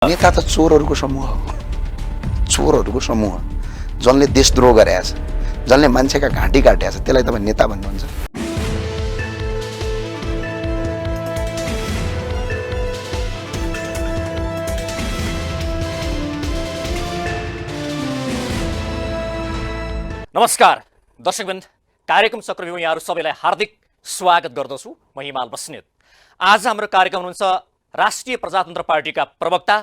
नेता त चोरहरूको समूह हो, चोरहरूको समूह जसले देशद्रोह गरेको छ, जसले मान्छेका घाँटी काटेको छ, त्यसलाई तपाईँ नेता भन्नुहुन्छ। नमस्कार दर्शकवृन्द, कार्यक्रम चक्रव्यूह यहाँहरू सबैलाई हार्दिक स्वागत गर्दछु। म हिमाल बस्नेत। आज हाम्रो कार्यक्रम हुनुहुन्छ राष्ट्रिय प्रजातन्त्र पार्टीका प्रवक्ता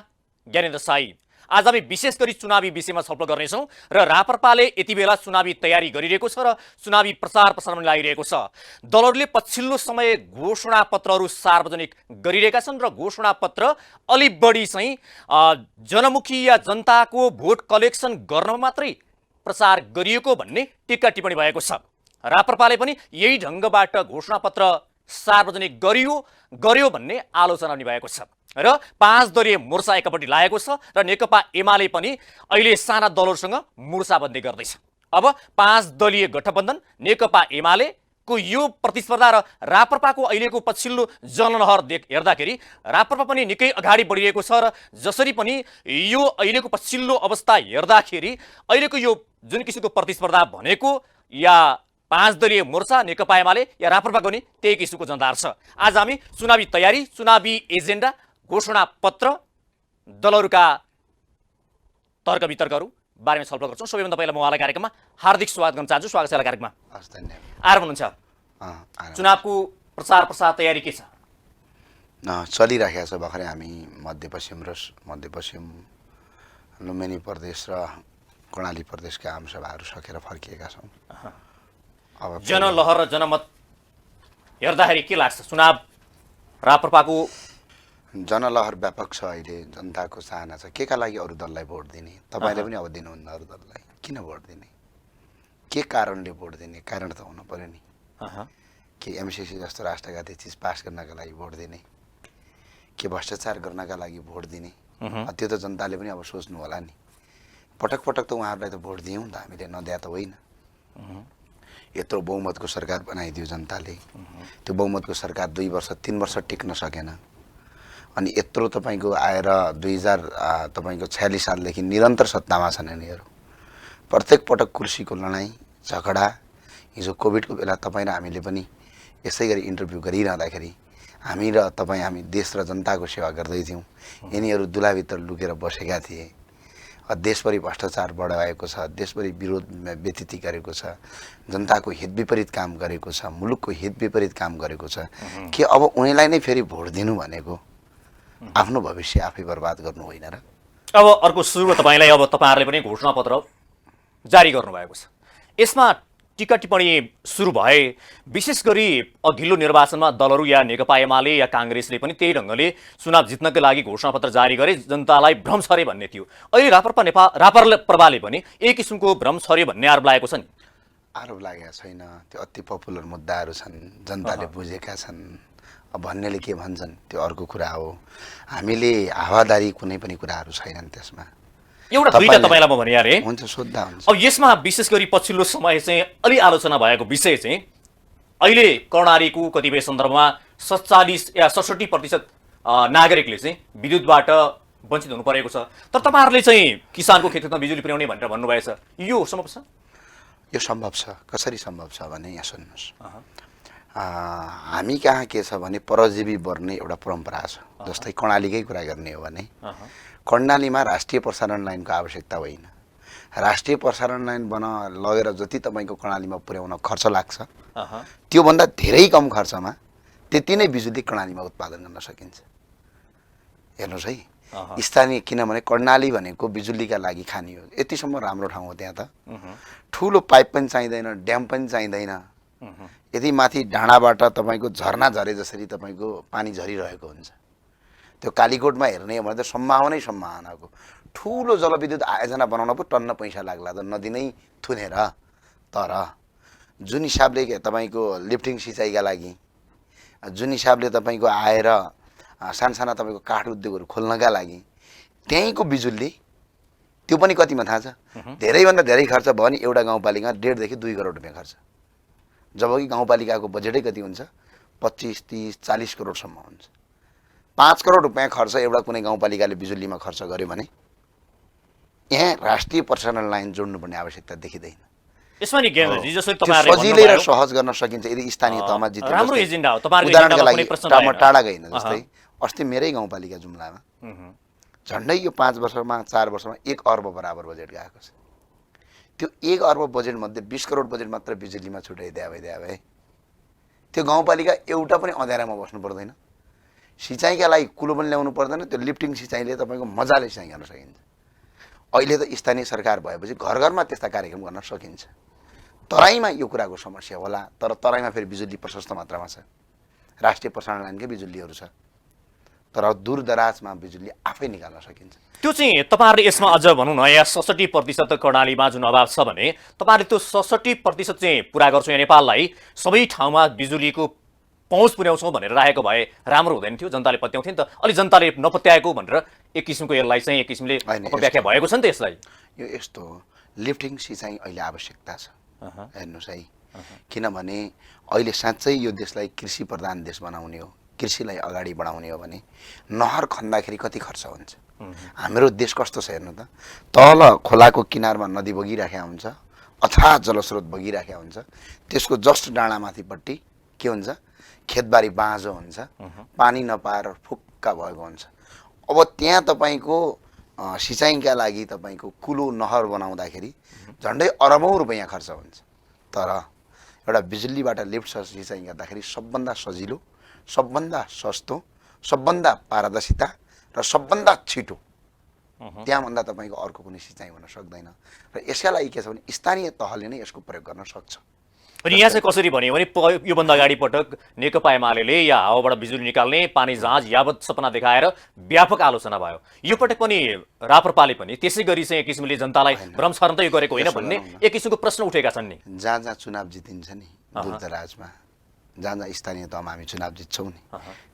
ज्ञानेन्द्र साई। आज हामी विशेष गरी चुनावी विषयमा छलफल गर्नेछौँ र राप्रपाले यति बेला चुनावी तयारी गरिरहेको छ र चुनावी प्रचार प्रसारमा लागिरहेको छ। दलहरूले पछिल्लो समय घोषणापत्रहरू सार्वजनिक गरिरहेका छन् र घोषणापत्र अलि बढी चाहिँ जनमुखी या जनताको भोट कलेक्सन गर्न मात्रै प्रचार गरिएको भन्ने टिक्का टिप्पणी भएको छ। राप्रपाले पनि यही ढङ्गबाट घोषणापत्र सार्वजनिक गर्यो भन्ने आलोचना पनि भएको छ र 5 दलीय मोर्चा एकपट्टि लागेको छ र नेकपा एमाले पनि अहिले साना दलहरूसँग मोर्चाबन्दी गर्दैछ। अब 5 दलीय गठबन्धन नेकपा एमालेको यो प्रतिस्पर्धा र राप्रपाको अहिलेको पछिल्लो जनलहर हेर्दाखेरि राप्रपा पनि निकै अगाडि बढिरहेको छ र जसरी पनि यो अहिलेको पछिल्लो अवस्था हेर्दाखेरि अहिलेको यो जुन किसिमको प्रतिस्पर्धा भनेको या 5 दलीय मोर्चा नेकपा एमाले या राप्रपाको नि त्यही किसिमको जनतार छ। आज हामी चुनावी तयारी, चुनावी एजेन्डा, घोषणापत्र, दलहरूका तर्क वितर्कहरू बारेमा छलफल गर्छौँ। सबैभन्दा पहिला म उहाँलाई कार्यक्रममा हार्दिक स्वागत गर्न चाहन्छु। स्वागत छ कार्यक्रममा। हस्, धन्यवाद। आएर हुनुहुन्छ। चुनावको प्रचार तयारी के छ? चलिराखेको छ। भर्खरै हामी मध्यपश्चिम लुम्बिनी प्रदेश र कर्णाली प्रदेशका आमसभाहरू सकेर फर्किएका छौँ। अब जनलहर र जनमत हेर्दाखेरि के लाग्छ? चुनाव राप्रपाको जनलहर व्यापक छ। अहिले जनताको चाहना छ के का लागि अरू दललाई भोट दिने। तपाईँले पनि अब दिनुहुन्न अरू दललाई। किन भोट दिने? के कारणले भोट दिने? कारण त हुनु पर्यो नि। के एमसिसी जस्तो राष्ट्रघाती चिज पास गर्नका लागि भोट दिने, के भ्रष्टाचार गर्नका लागि भोट दिने? त्यो त जनताले पनि अब सोच्नु होला नि। पटक पटक त उहाँहरूलाई त भोट दियौँ त हामीले, नदिया त होइन। यत्रो बहुमतको सरकार बनाइदियो जनताले। त्यो बहुमतको सरकार 2 वर्ष 3 वर्ष टिक्न सकेन। अनि यत्रो तपाईँको आएर 2046 सालदेखि निरन्तर सत्तामा छन् यिनीहरू। प्रत्येक पटक कुर्सीको लडाइँ झगडा। हिजो कोभिडको बेला तपाईँ र हामीले पनि यसै गरी इन्टरभ्यू गरिरहँदाखेरि हामी देश र जनताको सेवा गर्दै थियौँ। यिनीहरू दुलाभित्र लुकेर बसेका थिए। देशभरि भ्रष्टाचार बढाएको छ, देशभरि विरोध व्यतीत गरेको छ, जनताको हित विपरीत काम गरेको छ, मुलुकको हित विपरीत काम गरेको छ। के अब उनीलाई नै फेरि भोट दिनु भनेको आफ्नो भविष्य आफै बर्बाद गर्नु होइन र? अब अर्को सुरुमा तपाईँलाई अब तपाईँहरूले पनि घोषणापत्र जारी गर्नुभएको छ। यसमा टिक्का टिप्पणी सुरु भए विशेष गरी अघिल्लो निर्वाचनमा दलहरू या नेकपा एमाले या काङ्ग्रेसले पनि त्यही ढङ्गले चुनाव जित्नको लागि घोषणापत्र जारी गरे, जनतालाई भ्रम छरे भन्ने थियो। अहिले राप्रपाले पनि एक किसिमको भ्रम छरे भन्ने आरोप लागेको छ नि। आरोप लागेको छैन। त्यो अति पपुलर मुद्दाहरू छन्, जनताले बुझेका छन्। अब भन्नेले के भन्छन् त्यो अर्को कुरा हो। हामीले हावादारी कुनै पनि कुराहरू छैनन् त्यसमा। एउटा दुईटा तपाईँलाई म भने यार हुन्छ, सोद्धा हुन्छ। अब यसमा विशेष गरी पछिल्लो समय चाहिँ अलि आलोचना भएको विषय चाहिँ अहिले कर्णालीको कतिपय सन्दर्भमा 47 या 67% नागरिकले चाहिँ विद्युतबाट वञ्चित हुनु परेको छ। तर तपाईँहरूले चाहिँ किसानको खेतमा बिजुली पुर्याउने भनेर भन्नुभएछ। यो सम्भव छ? यो सम्भव छ। कसरी सम्भव छ भने यहाँ सुन्नुहोस्। हामी कहाँ के छ भने परजीवी बढ्ने एउटा परम्परा छ। जस्तै कर्णालीकै कुरा गर्ने हो भने कर्णालीमा राष्ट्रिय प्रसारण लाइनको आवश्यकता होइन। राष्ट्रिय प्रसारण लाइन लगेर जति तपाईँको कर्णालीमा पुर्याउन खर्च लाग्छ त्योभन्दा धेरै कम खर्चमा त्यति नै बिजुली कर्णालीमा उत्पादन गर्न सकिन्छ। हेर्नुहोस् है, स्थानीय, किनभने कर्णाली भनेको बिजुलीका लागि खानी हो। यतिसम्म राम्रो ठाउँ हो। त्यहाँ त ठुलो पाइप पनि चाहिँदैन, ड्याम पनि चाहिँदैन। यदि माथि डाँडाबाट तपाईँको झरना झरे जसरी तपाईँको पानी झरिरहेको हुन्छ। त्यो कालीकोटमा हेर्ने हो भने त सम्भावनाको ठुलो जलविद्युत आयोजना बनाउन पो टन्न पैसा लाग्ला त, नदी नै थुनेर। तर जुन हिसाबले तपाईँको लिफ्टिङ सिँचाइका लागि, जुन हिसाबले तपाईँको आएर साना तपाईँको काठ उद्योगहरू खोल्नका लागि त्यहीँको बिजुली, त्यो पनि कतिमा थाहा छ? धेरैभन्दा धेरै खर्च भयो भने एउटा गाउँपालिका 1.5 देखि 2 करोड रुपियाँ खर्च। जबकि गाउँपालिकाको बजेटै कति हुन्छ? 25, 30, 40 करोडसम्म हुन्छ। 5 करोड रुपियाँ खर्च एउटा कुनै गाउँपालिकाले बिजुलीमा खर्च गर्यो भने यहाँ राष्ट्रिय प्रसारण लाइन जोड्नुपर्ने आवश्यकता देखिँदैन। यसमा नि ज्ञानजी जसरी त्यो तपाईहरुले सजिलै र भन्नुभयो सहज गर्न सकिन्छ यदि स्थानीय तहमा जिते। राम्रो एजेन्डा हो तपाईहरुको उदाहरणका एजेन्डामा लागि कुनै प्रश्न म रहेन। टाढा गइन जस्तै अस्ति मेरै गाउँपालिका जुम्लामा झन्डै यो 5 वर्षमा 4 वर्षमा 1 अर्ब बराबर बजेट गएको छ। त्यो 1 अर्ब बजेट मध्ये 20 करोड बजेट मात्र बिजुलीमा छुटाइदिया भए त्यो गाउँपालिका एउटा पनि अँध्यारामा बस्नु पर्दैन। सिँचाइका लागि कुलो पनि ल्याउनु पर्दैन। त्यो लिफ्टिङ सिँचाइले तपाईँको मजाले सिँचाइ गर्न सकिन्छ। अहिले त स्थानीय सरकार भएपछि घर घरमा त्यस्ता कार्यक्रम गर्न सकिन्छ। तराईमा यो कुराको समस्या होला, तर तराईमा फेरि बिजुली प्रशस्त मात्रामा छ। राष्ट्रिय प्रसारण लाइनकै बिजुलीहरू छ, तर दूरदराजमा बिजुली आफै निकाल्न सकिन्छ। त्यो चाहिँ तपाईहरुले यसमा अझ भनौँ न यहाँ 66% कर्णालीमा जुन अभाव छ भने तपाईहरुले त्यो 66% चाहिँ पुरा गर्छौँ यहाँ नेपाललाई सबै ठाउँमा बिजुलीको पहुँच पुर्याउँछौँ भनेर राखेको भए राम्रो हुँदैन थियो। जनताले पत्याउँथ्यो नि त। अलि जनताले नपत्याएको भनेर एक किसिमको यसलाई चाहिँ एक किसिमले व्याख्या भएको छ नि त यसलाई। यो यस्तो लिफ्टिङ सिँचाइ अहिले आवश्यकता छ। हेर्नुहोस् है, किनभने अहिले साँच्चै यो देशलाई कृषि प्रधान देश बनाउने हो, कृषिलाई अगाडि बढाउने हो भने नहर खन्दाखेरि कति खर्च हुन्छ। हाम्रो देश कस्तो छ हेर्नु त। तल खोलाको किनारमा नदी बगिराखेको हुन्छ, अथाह जलस्रोत बगिराखेको हुन्छ, त्यसको जस्ट डाँडामाथिपट्टि के हुन्छ, खेतबारी बाँझो हुन्छ, पानी नपाएर फुक्का भएको हुन्छ। अब त्यहाँ तपाईँको सिँचाइका लागि तपाईँको कुलो नहर बनाउँदाखेरि झन्डै अरबौँ रुपियाँ खर्च हुन्छ। तर एउटा बिजुलीबाट लिफ्ट सिँचाइ गर्दाखेरि सबभन्दा सजिलो, सबभन्दा सस्तो, सबभन्दा पारदर्शिता र सबभन्दा छिटो, त्यहाँभन्दा तपाईँको अर्को कुनै सिँचाइ हुन सक्दैन। र यसका लागि के छ भने स्थानीय तहले नै यसको प्रयोग गर्न सक्छ। अनि यहाँ चाहिँ कसरी भन्यो भने योभन्दा अगाडि पटक नेकपा एमाले या हावाबाट बिजुली निकाल्ने पानी जहाज यावत सपना देखाएर व्यापक आलोचना भयो। यो पटक पनि राप्रपाले पनि त्यसै गरी चाहिँ एक किसिमले जनतालाई भ्रमस्मरण त यो गरेको होइन भन्ने एक किसिमको प्रश्न उठेका छन् नि। जहाँ जहाँ चुनाव जितिन्छ नि दूरदराजमा, जहाँ जहाँ स्थानीय तहमा हामी चुनाव जित्छौँ नि,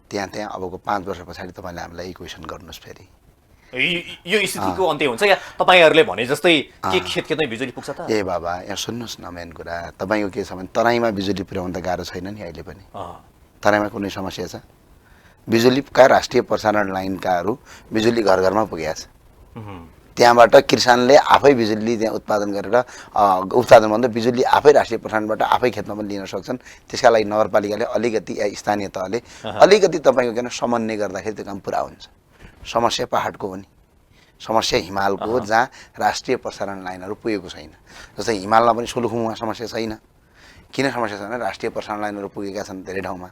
त्यहाँ त्यहाँ अबको 5 वर्ष पछाडि तपाईँले हामीलाई यही क्वेसन गर्नुहोस् फेरि यो स्थितिको अन्त्य हुन्छ या तपाईँहरूले भने जस्तै के खेत खेतमै बिजुली पुग्छ त? ए बाबा, यहाँ सुन्नुहोस् न, मेन कुरा तपाईँको के छ भने तराईमा बिजुली पुर्याउनु त गाह्रो छैन नि अहिले पनि। तराईमा कुनै समस्या छ? बिजुलीका राष्ट्रिय प्रसारण लाइनकाहरू बिजुली घर घरमा पुगेको छ। त्यहाँबाट किसानले आफै बिजुली त्यहाँ उत्पादन गरेर उत्पादन भन्दा बिजुली आफै राष्ट्रिय प्रसारणबाट आफै खेतमा पनि लिन सक्छन्। त्यसका लागि नगरपालिकाले अलिकति या स्थानीय तहले अलिकति तपाईँको किन समन्वय गर्दाखेरि त्यो काम पुरा हुन्छ। समस्या पहाडको हो नि, समस्या हिमालको हो, जहाँ राष्ट्रिय प्रसारण लाइनहरू पुगेको छैन। जस्तै हिमालमा पनि सोलुखुम्बुमा समस्या छैन। किन समस्या छैन? राष्ट्रिय प्रसारण लाइनहरू पुगेका छन् धेरै ठाउँमा।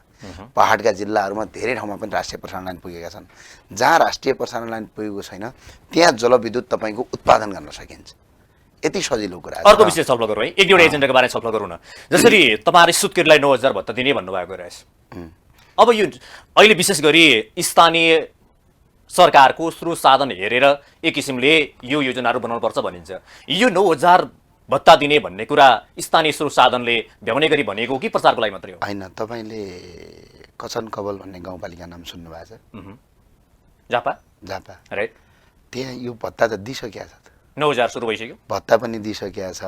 पहाडका जिल्लाहरूमा धेरै ठाउँमा पनि राष्ट्रिय प्रसारण लाइन पुगेका छन्। जहाँ राष्ट्रिय प्रसारण लाइन पुगेको छैन त्यहाँ जलविद्युत तपाईँको उत्पादन गर्न सकिन्छ। यति सजिलो कुरा। अर्को विषय छलफल गरौँ है, एक दुईवटा एजेन्डाको बारेमा छलफल गरौँ न। जसरी तपाईँहरूले सुत्केरीलाई 9,000 भत्ता दिने भन्नुभएको रहेछ। अब यो अहिले विशेष गरी स्थानीय सरकारको स्रोत साधन हेरेर एक किसिमले यो योजनाहरू बनाउनुपर्छ भनिन्छ। यो 9,000 भत्ता दिने भन्ने कुरा स्थानीय स्रोत साधनले भ्याउने गरी भनेको कि प्रचारको लागि मात्रै हो? होइन, तपाईँले कचन कवल भन्ने गाउँपालिका नाम सुन्नुभएको छ? झापा झापा, राइट। त्यहाँ यो भत्ता त दिइसकेको छ त। 9,000 सुरु भइसक्यो, भत्ता पनि दिइसकेको छ।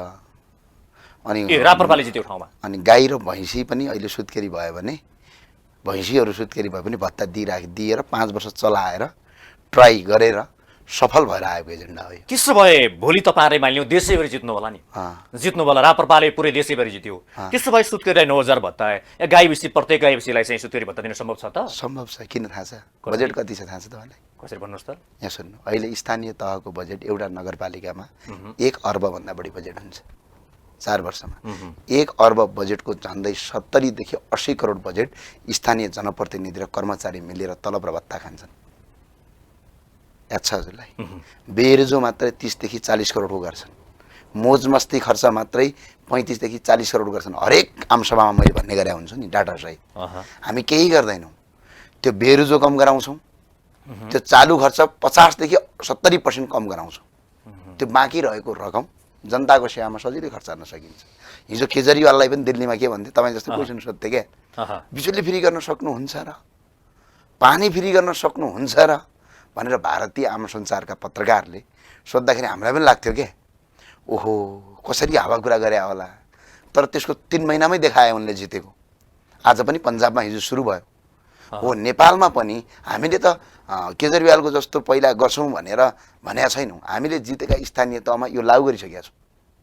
अनि राप्रपाले जित्यो ठाउँमा। अनि गाई र भैँसी पनि अहिले सुत्केरी भयो भने, भैँसीहरू सुत्केरी भयो भने भत्ता दिएर 5 वर्ष चलाएर ट्राई गरेर सफल भएर आएको एजेन्डा हो। त्यसो भए भोलि तपाईँहरूले मानिलिउँ देशैभरि जित्नु होला नि, जित्नु होला, राप्रपाले पुरै देशैभरि जित्यो। त्यसो भए सुत्केरीलाई 9,000 भत्ता या गाई बेसी प्रत्येक गाई बेसीलाई चाहिँ सुत्केरी भत्ता दिन सम्भव छ त? सम्भव छ। किन थाहा छ? बजेट कति छ थाहा छ तपाईँलाई? कसरी भन्नुहोस् त? यहाँ सुन्नु, अहिले स्थानीय तहको बजेट एउटा नगरपालिकामा 1 अर्बभन्दा बढी बजेट हुन्छ 4 वर्षमा। 1 अर्ब बजेटको झन्डै 70 देखि 80 करोड बजेट स्थानीय जनप्रतिनिधि र कर्मचारी मिलेर तलब र भत्ता खान्छन्। याद छ हजुरलाई? बेरोजो मात्रै 30 देखि 40 करोडको गर्छन्। मोज मस्ती खर्च मात्रै 35 देखि 40 करोड गर्छन्। हरेक आमसभामा मैले भन्ने गरे हुन्छु नि डाटा सहित। हामी केही गर्दैनौँ। त्यो बेरोजो कम गराउँछौँ, त्यो चालु खर्च 50 देखि 70% कम गराउँछौँ। त्यो बाँकी रहेको रकम जनताको सेवामा सजिलै खर्च गर्न सकिन्छ। हिजो केजरीवाललाई पनि दिल्लीमा के भन्थे, तपाईँ जस्तो क्वेसन सोध्थे क्या, बिजुली फ्री गर्न सक्नुहुन्छ र, पानी फ्री गर्न सक्नुहुन्छ र भनेर भारतीय आम सञ्चारका पत्रकारले सोद्धाखेरि हामीलाई पनि लाग्थ्यो क्या, ओहो कसरी हावा कुरा गरे होला। तर त्यसको 3 महिनामै देखाए उनले जितेको। आज पनि पन्जाबमा हिजो सुरु भयो। हो नेपालमा पनि हामीले त केजरीवालको जस्तो पहिला गर्छौँ भनेर भनेका छैनौँ। हामीले जितेका स्थानीय तहमा यो लागू गरिसकेका छौँ।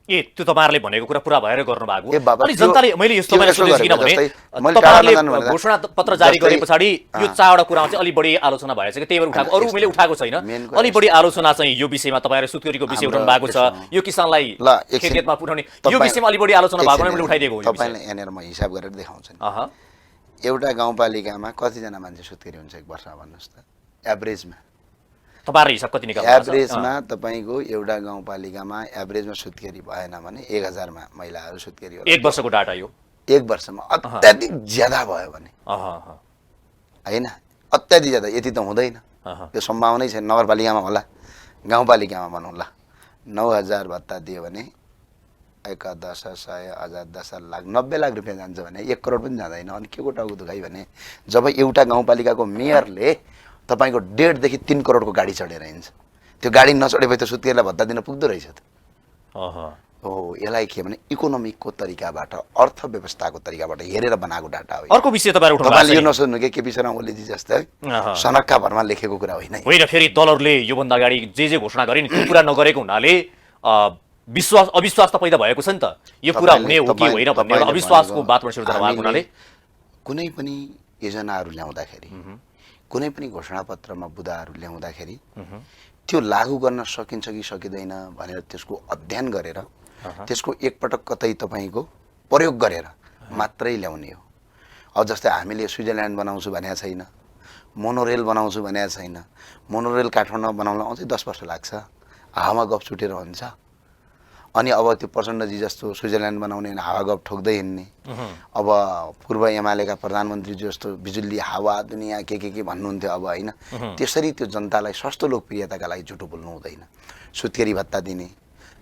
त्यो तपाईँहरूले भनेको कुरा पुरा भएर गर्नु भएको ए बाबा, अनि जनताले मैले यस्तो त्यो यसो सोधेछु गरेको किनभने जस्तै मैले टाढा तपाईँहरूले नजानु भनेर घोषणा पत्र जारी जस्तै- गरे पछाडि यो चारवटा कुरामा चाहिँ अलि बढी आलोचना भएछ कि त्यही भएर उठाएको अरू मैले उठाएको छैन मेन कुरा अलि बढी आलोचना चाहिँ यो विषयमा तपाईँहरूले सुत्केरीको विषय उठाउनु भएको छ यो किसानलाई ल, एकछिन खेतमा पुर्याउने यो तपाईँ- विषयमा अलि बढी आलोचना भएको मैले उठाइदिएको हो यो विषय। तपाईँलाई यहाँनिर म हिसाब गरेर देखाउँछु नि। अहँ। एउटा गाउँपालिकामा कतिजना मान्छे सुत्केरी हुन्छ एक वर्षमा भन्नुहोस् त? एभरेजमा तपाईँहरूले हिसाब कति निकाल्नु भएको छ? एभरेजमा तपाईँको एउटा गाउँपालिकामा एभरेजमा सुत्केरी भएन भने 1000मा महिलाहरू सुत्केरी होला। एक वर्षको डाटा यो एक वर्षमा अत्याधिक ज्यादा भयो भने होइन, अत्याधिक ज्यादा यति त हुँदैन, त्यो सम्भावनै छैन। नगरपालिकामा होला, गाउँपालिकामा भनौँ ल, 9000 भत्ता दियो भने 1 10 100 1000 10 लाख 90 लाख रुपियाँ जान्छ भने 1 करोड पनि जाँदैन। अनि के को टाउको दुखाइ भने जब एउटा गाउँपालिकाको मेयरले तपाईँको 1.5 देखि 3 करोडको गाडी चढेर हिँड्छ, त्यो गाडी नचढेपछि त सुत्केरीलाई भत्ता दिन पुग्दो रहेछ त। हो, यसलाई के भने इकोनोमिकको तरिकाबाट, अर्थव्यवस्थाको तरिकाबाट हेरेर बनाएको डाटा हो। अर्को विषय तपाईँहरू उठाउनु तपाईँले यो भएको छ नसोध्नु के केपी शर्मा ओलीजी जस्तै अहँ। सनक्का भरमा लेखेको कुरा होइन। होइन फेरि दलहरूले योभन्दा अगाडि जे घोषणा गरे नि त्यो कुरा नगरेको हुनाले अविश्वास त पैदा भएको छ नि त यो कुरा हुने हो कि होइन भन्ने एउटा अविश्वासको वातावरण सिर्जना भएको हुनाले कुनै पनि योजनाहरू ल्याउँदाखेरि कुनै पनि घोषणापत्रमा बुदाहरू ल्याउँदाखेरि त्यो लागू गर्न सकिन्छ कि सकिँदैन भनेर त्यसको अध्ययन गरेर त्यसको एकपटक कतै तपाईँको प्रयोग गरेर मात्रै ल्याउने हो। अब जस्तै हामीले स्विजरल्यान्ड बनाउँछु भनेको छैन, मोनोरेल बनाउँछु भनेको छैन। मोनोरेल काठमाडौँमा बनाउन अझै 10 वर्ष लाग्छ, हावामा गफ छुटेर हुन्छ। अनि अब त्यो प्रचण्डजी जस्तो स्विजरल्यान्ड बनाउने हावा गफ ठोक्दै हिँड्ने, अब पूर्व एमालेका प्रधानमन्त्रीजी जस्तो बिजुली हावा दुनियाँ के भन्नुहुन्थ्यो अब होइन। त्यसरी त्यो जनतालाई सस्तो लोकप्रियताका लागि झुटो बोल्नु हुँदैन। सुत्केरी भत्ता दिने,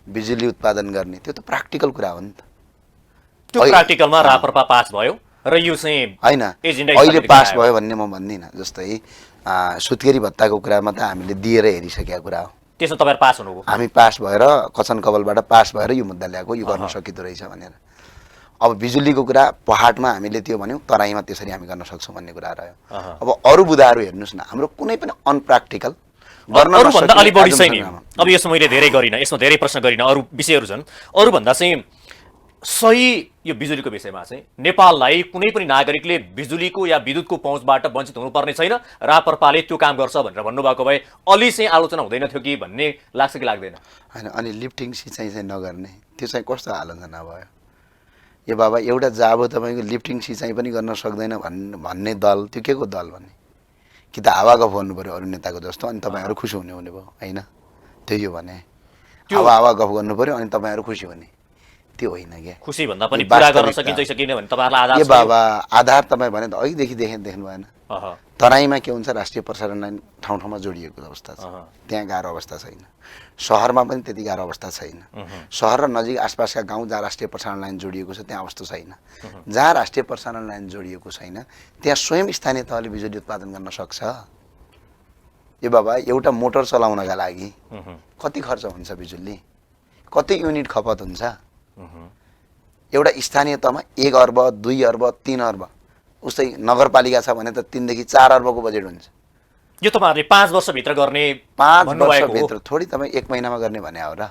बिजुली उत्पादन गर्ने, त्यो त प्र्याक्टिकल कुरा हो नि त। त्यो प्र्याक्टिकलमा राप्रपा पास भयो र यो चाहिँ होइन अहिले पास भयो भन्ने म भन्दिनँ। जस्तै सुत्केरी भत्ताको कुरामा त हामीले दिएर हेरिसकेका कुरा हो। त्यसमा तपाईहरु पास हुनुभयो, हामी पास भएर कचन कवलबाट पास भएर यो मुद्दा ल्याएको, यो गर्न सकिँदो रहेछ भनेर। अब बिजुलीको कुरा पहाडमा हामीले त्यो भन्यौँ, तराईमा त्यसरी हामी गर्न सक्छौँ भन्ने कुरा रह्यो। अब अरू बुदाहरू हेर्नुहोस् न, हाम्रो कुनै पनि अनप्र्याक्टिकल अरूभन्दा अलि बढी चाहिँ नि। अब यसमा मैले धेरै गरिनँ, यसमा धेरै प्रश्न गरिनँ, अरू विषयहरू छन्। अरूभन्दा चाहिँ सही यो बिजुलीको विषयमा चाहिँ नेपाललाई कुनै पनि नागरिकले बिजुलीको या विद्युतको पहुँचबाट वञ्चित हुनुपर्ने छैन, राप्रपाले त्यो काम गर्छ भनेर भन्नुभएको भए अलि चाहिँ आलोचना हुँदैन थियो कि भन्ने लाग्छ कि लाग्दैन? होइन, अनि लिफ्टिङ सिँचाइ चाहिँ नगर्ने, त्यो चाहिँ कस्तो आलोचना भयो? यो बाबा एउटा जाबो तपाईँको लिफ्टिङ सिँचाइ पनि गर्न सक्दैन भन्ने दल, त्यो के को दल भन्ने? कि त हावा गफ गर्नु पऱ्यो अरू नेताको जस्तो, अनि तपाईँहरू खुसी हुने भयो होइन? त्यही हो भने हावा गफ गर्नु पऱ्यो अनि तपाईँहरू खुसी हुने, त्यो होइन क्या। खुसी भन्दा पनि पुरा गर्न सकिन्छ सकिँदैन भने तपाईँहरूलाई आधार ए बाबा, आधार तपाईँ भने त अघिदेखि देख्नु भएन। तराईमा के हुन्छ, राष्ट्रिय प्रसारण लाइन ठाउँ ठाउँमा जोडिएको अवस्था छ, त्यहाँ गाह्रो अवस्था छैन। सहरमा पनि त्यति गाह्रो अवस्था छैन। सहर र नजिक आसपासका गाउँ जहाँ राष्ट्रिय प्रसारण लाइन जोडिएको छ त्यहाँ अवस्था छैन। जहाँ राष्ट्रिय प्रसारण लाइन जोडिएको छैन त्यहाँ स्वयं स्थानीय तहले बिजुली उत्पादन गर्न सक्छ। ए बाबा, एउटा मोटर चलाउनका लागि कति खर्च हुन्छ बिजुली, कति युनिट खपत हुन्छ? एउटा स्थानीय तहमा 1 अर्ब 2 अर्ब 3 अर्ब, उस्तै नगरपालिका छ भने त 3 देखि 4 अर्बको बजेट हुन्छ। यो तपाईँहरूले 5 वर्षभित्र गर्ने 5 वर्षभित्र थोडी तपाईँ 1 महिनामा गर्ने भने हो र?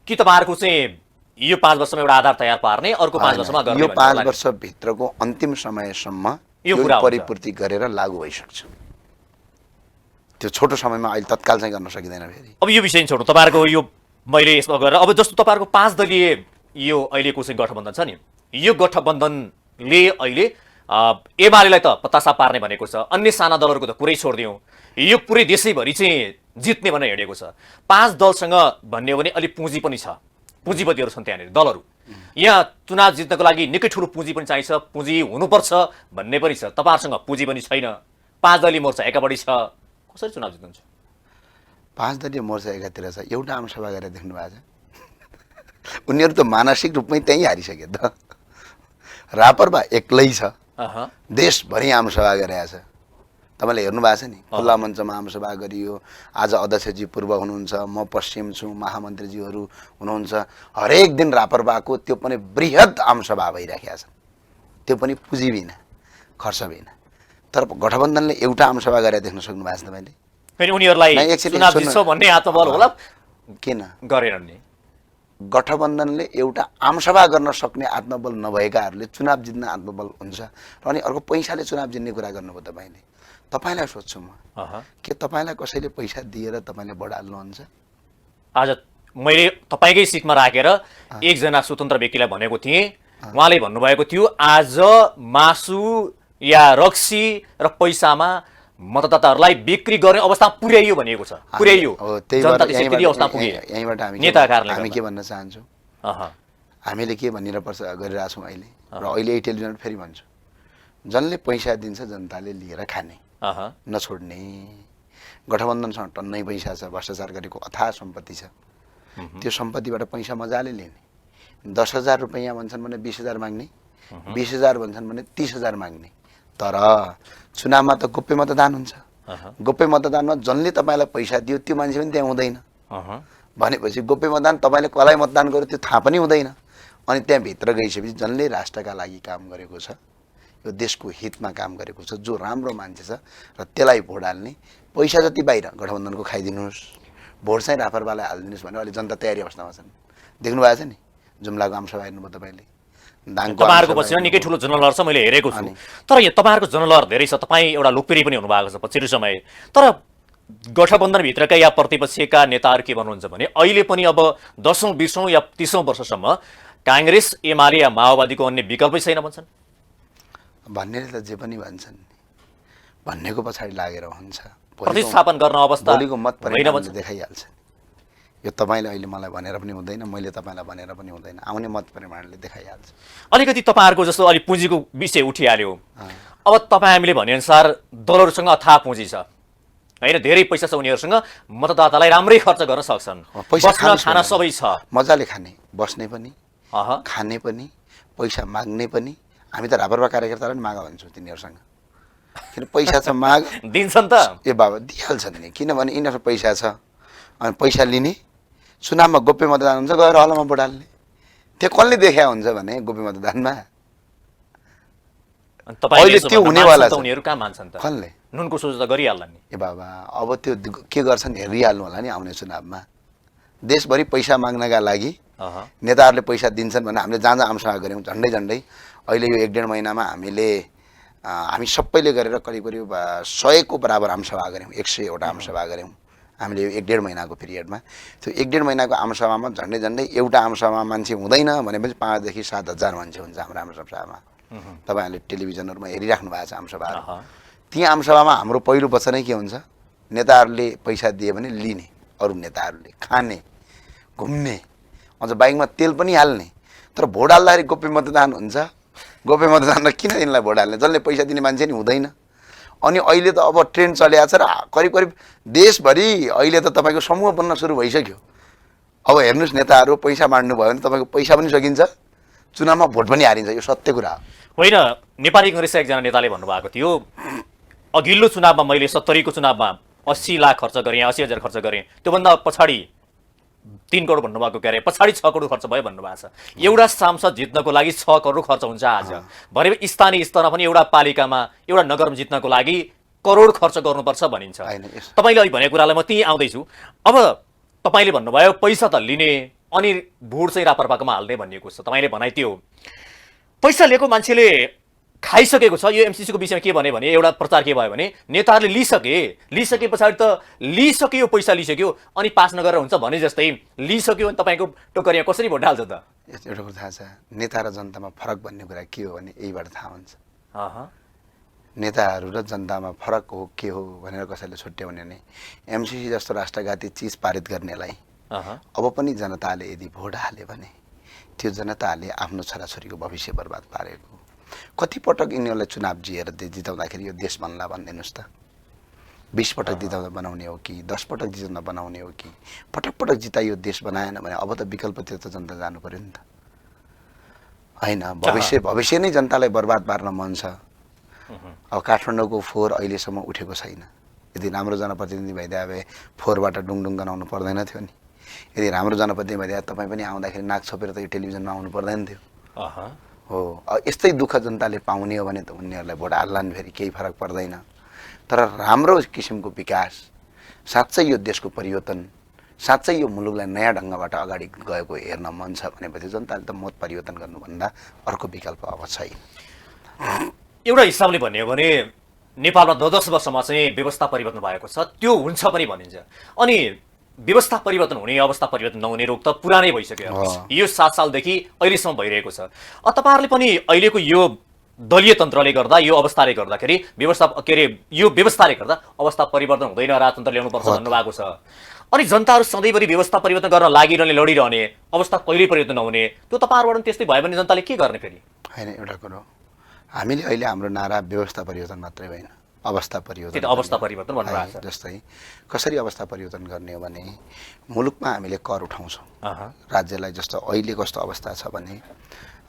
कि तपाईँहरूको चाहिँ यो 5 वर्षमा एउटा आधार तयार पार्ने, अर्को 5 वर्षमा गर्ने? यो 5 वर्षभित्रको अन्तिम समयसम्म यो परिपूर्ति गरेर लागू भइसक्छ। त्यो छोटो समयमा अहिले तत्काल चाहिँ गर्न सकिँदैन फेरि। अब यो विषय छोड्नु, तपाईँहरूको यो मैले यसमा गरेर अब जस्तो तपाईँहरूको 5 दलीय यो अहिलेको चाहिँ गठबन्धन छ नि, यो गठबन्धनले अहिले एमालेलाई त पत्तासा पार्ने भनेको छ, अन्य साना दलहरूको त कुरै छोडिदिउँ, यो पुरै देशैभरि चाहिँ जित्ने भनेर हिँडेको छ। 5 दलसँग भन्ने हो भने अलिक पुँजी पनि छ, पुँजीपतिहरू छन् त्यहाँनिर दलहरू। यहाँ चुनाव जित्नको लागि निकै ठुलो पुँजी पनि चाहिन्छ, पुँजी हुनुपर्छ भन्ने पनि छ। तपाईँहरूसँग पुँजी पनि छैन, 5 दलीय मोर्चा एकापट्टि छ, कसरी चुनाव जित्नुहुन्छ? 5 दलीय मोर्चा एकातिर छ, एउटा आमसभा गरेर देख्नु भएको छ? उनीहरू त मानसिक रूपमै त्यहीँ हारिसके त। रापरपा एक्लै छ, देशभरि आमसभा गरेको छ। तपाईँले हेर्नु भएको छ नि, खुल्ला मञ्चमा आमसभा गरियो। आज अध्यक्षजी पूर्व हुनुहुन्छ, म पश्चिम छु, महामन्त्रीजीहरू हुनुहुन्छ। हरेक दिन रापरपाको त्यो पनि बृहत आमसभा भइराखेको छ, त्यो पनि पुँजी बिना, खर्च बिना। तर गठबन्धनले एउटा आमसभा गरेर देख्न सक्नु भएको छ तपाईँले? फेरि उनीहरूलाई नै, एकछिन चुनाव सुन्नु। जित्छौँ भन्ने आत्मबल होला किन गरेनन् नि। गठबन्धनले एउटा आमसभा गर्न सक्ने आत्मबल नभएकाहरूले चुनाव जित्न आत्मबल हुन्छ र अनि अर्को पैसाले चुनाव जित्ने कुरा गर्नुभयो तपाईँले। तपाईँलाई सोध्छु म, के तपाईँलाई कसैले पैसा दिएर तपाईँले भोट हाल्नुहुन्छ? आज मैले तपाईँकै सिटमा राखेर एकजना स्वतन्त्र व्यक्तिलाई भनेको थिएँ, उहाँले भन्नुभएको थियो आज मासु या रक्सी र पैसामा मतदाताहरूलाई बिक्री गर्ने अवस्था पुर्याइयो भनिएको छ। पुर्याइयो, जनता त्यसरी अवस्था पुगे। यहीँबाट नेताहरूले हामी के भन्न चाहन्छौँ, हामीले के भनिरहेको गरिरहेको छौँ अहिले, र अहिले यही टेलिभिजन फेरि भन्छु, जसले पैसा दिन्छ जनताले लिएर खाने, नछोड्ने। गठबन्धनसँग टन्नै पैसा छ, भ्रष्टाचार गरेको अथाह सम्पत्ति छ, त्यो सम्पत्तिबाट पैसा मजाले लिने। 10,000 रुपियाँ भन्छन् भने 20,000 माग्ने, 20,000 भन्छन् भने 30,000 माग्ने। तर चुनावमा त गोप्य मतदान हुन्छ। गोप्य मतदानमा जसले तपाईँलाई पैसा दियो त्यो मान्छे पनि त्यहाँ हुँदैन। भनेपछि गोप्य मतदान तपाईँले कसलाई मतदान गर्यो त्यो थाहा पनि हुँदैन। अनि त्यहाँभित्र गइसकेपछि जसले राष्ट्रका लागि काम गरेको छ, यो देशको हितमा काम गरेको छ, जो राम्रो मान्छे छ र त्यसलाई भोट हाल्ने। पैसा जति बाहिर गठबन्धनको खाइदिनुहोस्, भोट चाहिँ रापरवालाई हालिदिनुहोस् भने अहिले जनता तयारी अवस्थामा छन्। देख्नु भएको छ नि जुम्लाको आमसभा हेर्नुभयो तपाईँले। तपाईँहरूको पछिल्लो निकै ठुलो जनलहर छ, मैले हेरेको छु। तर यो तपाईँहरूको जनलहर धेरै छ, तपाईँ एउटा लोकप्रिय पनि हुनुभएको छ पछिल्लो समय। तर गठबन्धनभित्रका या प्रतिपक्षका नेताहरू के भन्नुहुन्छ भने अहिले पनि अब 10औं 20औं या 30औं वर्षसम्म काङ्ग्रेस एमाले या माओवादीको अन्य विकल्पै छैन भन्छन्। भन्नेले त जे पनि भन्छन्, भन्नेको पछाडि लागेर हुन्छ। प्रतिस्थापन गर्न अवस्था भोलिको मत परिणामले देखाइहाल्छ। यो तपाईँले अहिले मलाई भनेर पनि हुँदैन, मैले तपाईँलाई भनेर पनि हुँदैन, आउने मत परिमाणले देखाइहाल्छ। अलिकति तपाईँहरूको जस्तो अलि पुँजीको विषय उठिहाल्यो। अब तपाईँ हामीले भनेअनुसार दलहरूसँग अथाह पुँजी छ होइन, धेरै पैसा छ उनीहरूसँग, मतदातालाई राम्रै खर्च गर्न सक्छन्, बस्न खाना सबै छ, मजाले खाने, बस्ने पनि, खाने पनि, पैसा माग्ने पनि। हामी त रापरवा कार्यकर्तालाई पनि माग भन्छौँ तिनीहरूसँग, किन पैसा छ माग दिन्छन् त। ए बाबा दिइहाल्छन् नि, किनभने यिनीहरू पैसा छ अनि पैसा लिने। चुनावमा गोप्य मतदान हुन्छ, गएर हलमा भोट हाल्ने। त्यो कसले देखा हुन्छ भने गोप्य मतदानमा अहिले त्यो हुनेवाला छ। उनीहरू कहाँ मान्छन् त? कसले? नुनको सोच त गरिहाल्ला नि। ए बाबा अब त्यो के गर्छन् हेरिहाल्नु होला नि आउने चुनावमा। देशभरि पैसा माग्नका लागि नेताहरूले पैसा दिन्छन् भने हामीले जहाँ जहाँ आमसभा गऱ्यौँ, झन्डै झन्डै अहिले यो 1-1.5 महिनामा हामी सबैले गरेर करिब करिब 100को बराबर आमसभा गऱ्यौँ, 100वटा आमसभा गऱ्यौँ हामीले यो 1-1.5 महिनाको पिरियडमा। त्यो 1-1.5 महिनाको आमसभामा झन्डै झन्डै एउटा आमसभामा मान्छे हुँदैन भनेपछि 5,000 से 7,000 मान्छे हुन्छ हाम्रो आमसभामा। तपाईँहरूले टेलिभिजनहरूमा हेरिराख्नु भएको छ आमसभाहरू। त्यहाँ आमसभामा हाम्रो पहिलो वचनै के हुन्छ, नेताहरूले पैसा दिए भने लिने, अरू नेताहरूले खाने, घुम्ने, अझ बाइकमा तेल पनि हाल्ने। तर भोट हाल्दाखेरि गोप्य मतदान हुन्छ। गोप्य मतदानमा किन यिनलाई भोट हाल्ने? जसले पैसा दिने मान्छे नि हुँदैन। अनि अहिले त अब ट्रेन्ड चलिएको छ र करिब करिब देशभरि अहिले त तपाईँको समूह बन्न सुरु भइसक्यो। अब हेर्नुहोस् नेताहरू पैसा बाँड्नु भयो भने तपाईँको पैसा पनि सकिन्छ, चुनावमा भोट पनि हारिन्छ। यो सत्य कुरा हो। होइन, नेपाली कङ्ग्रेसका एकजना नेताले भन्नुभएको थियो अघिल्लो चुनावमा मैले 70को चुनावमा 80 लाख खर्च गरेँ, 80,000 खर्च गरेँ, त्योभन्दा पछाडि 3 करोड भन्नुभएको के अरे, पछाडि 6 करोड खर्च भयो भन्नुभएको छ। एउटा सांसद जित्नको लागि 6 करोड खर्च हुन्छ आज भने स्थानीय स्तरमा पनि एउटा पालिकामा एउटा नगरमा जित्नको लागि करोड खर्च गर्नुपर्छ भनिन्छ। तपाईँले अहिले भनेको कुरालाई म त्यहीँ आउँदैछु। अब तपाईँले भन्नुभयो पैसा त लिने अनि भोट चाहिँ रापरपाकोमा हाल्ने भनिएको छ। तपाईँले भनाइ त्यो पैसा लिएको मान्छेले खाइसकेको छ। यो एमसिसीको विषयमा के भने एउटा प्रचार के भयो भने नेताहरूले लिसके पछाडि त लिसक्यो, पैसा लिसक्यो अनि पास नगरेर हुन्छ भने जस्तै लिसक्यो अनि तपाईँको टोकरिया कसरी भोट हाल्छ त? एउटा कुरा थाहा छ, नेता र जनतामा फरक भन्ने कुरा के हो भने यहीबाट थाहा हुन्छ। नेताहरू र जनतामा फरक हो के हो भनेर कसैले छुट्याउने नै एमसिसी जस्तो राष्ट्रघाती चिज पारित गर्नेलाई अब पनि जनताले यदि भोट हाले भने त्यो जनताले आफ्नो छोराछोरीको भविष्य बर्बाद पारेको। कति पटक यिनीहरूलाई चुनाव जिताउँदाखेरि यो देश बन्ला भनिदिनुहोस् त? 20 पटक जिताउँदा बनाउने हो कि 10 पटक जिताउँदा बनाउने हो कि पटक पटक जिताइयो देश बनाएन भने अब त विकल्पतिर त जनता जानु पर्यो नि त हैन? भविष्य नै जनतालाई बर्बाद पार्न मन छ। अब काठमाडौँको फोहोर अहिलेसम्म उठेको छैन। यदि राम्रो जनप्रतिनिधि भइदिए भए फोहोरबाट डुङडुङ गनाउनु पर्दैन थियो नि। यदि राम्रो जनप्रतिनिधि भइदिए तपाईँ पनि आउँदाखेरि नाक छोपेर त यो टेलिभिजनमा आउनु पर्दैन थियो हो यस्तै दुःख जनताले पाउने हो भने त उनीहरूलाई भोट हाल्लान् फेरि केही फरक पर्दैन। तर राम्रो किसिमको विकास, साँच्चै यो देशको परिवर्तन, साँच्चै यो मुलुकलाई नयाँ ढङ्गबाट अगाडि गएको हेर्न मन छ भनेपछि जनताले त मत परिवर्तन गर्नुभन्दा अर्को विकल्प अब छैन। एउटा हिसाबले भन्ने हो भने नेपालमा 10 वर्षमा चाहिँ व्यवस्था परिवर्तन भएको छ, त्यो हुन्छ पनि भनिन्छ। अनि व्यवस्था परिवर्तन हुने अवस्था परिवर्तन नहुने रोग त पुरानै भइसक्यो। यो 7 सालदेखि अहिलेसम्म भइरहेको छ। तपाईँहरूले पनि अहिलेको यो दलीय तन्त्रले गर्दा, यो अवस्थाले गर्दाखेरि यो व्यवस्थाले गर्दा अवस्था परिवर्तन हुँदैन, राजतन्त्र ल्याउनुपर्छ भन्नुभएको छ। अनि जनताहरू सधैँभरि व्यवस्था परिवर्तन गर्न लागिरहने, लडिरहने, अवस्था कहिल्यै परिवर्तन नहुने, त्यो तपाईँहरूबाट त्यस्तै भयो भने जनताले के गर्ने फेरि? होइन, एउटा कुरो हामीले अहिले हाम्रो नारा व्यवस्था परिवर्तन मात्रै होइन, अवस्था परिवर्तन। अवस्था परिवर्तन भन्नुभएको छ। जस्तै कसरी अवस्था परिवर्तन गर्ने हो भने मुलुकमा हामीले कर उठाउँछौँ। राज्यलाई जस्तो अहिले कस्तो अवस्था छ भने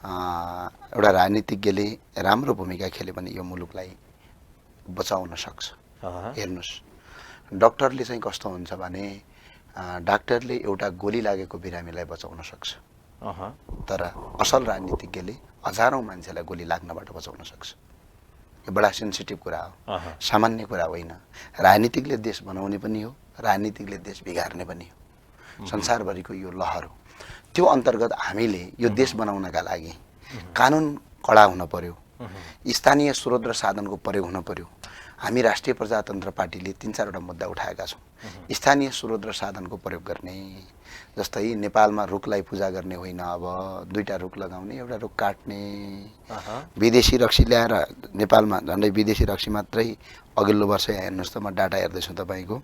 एउटा राजनीतिज्ञले राम्रो भूमिका खेल्यो भने यो मुलुकलाई बचाउन सक्छ। हेर्नुहोस्, डाक्टरले चाहिँ कस्तो हुन्छ भने डाक्टरले एउटा गोली लागेको बिरामीलाई बचाउन सक्छ, तर असल राजनीतिज्ञले हजारौँ मान्छेलाई गोली लाग्नबाट बचाउन सक्छ। यो बडा सेन्सिटिभ कुरा हो, सामान्य कुरा होइन। राजनीतिकले देश बनाउने पनि हो, राजनीतिकले देश बिगार्ने पनि हो। संसारभरिको यो लहर हो। त्यो अन्तर्गत हामीले यो देश बनाउनका लागि कानुन कडा हुन पर्यो, स्थानीय स्रोत र साधनको प्रयोग हुन पर्यो। हामी राष्ट्रिय प्रजातन्त्र पार्टीले 3-4 वटा मुद्दा उठाएका छौँ। स्थानीय स्रोत र साधनको प्रयोग गर्ने, जस्तै नेपालमा रुखलाई पूजा गर्ने होइन, अब 2टा रुख लगाउने, एउटा रुख काट्ने। विदेशी रक्सी ल्याएर नेपालमा झन्डै विदेशी रक्सी मात्रै अघिल्लो वर्ष हेर्नुहोस् त, म डाटा हेर्दैछु तपाईँको,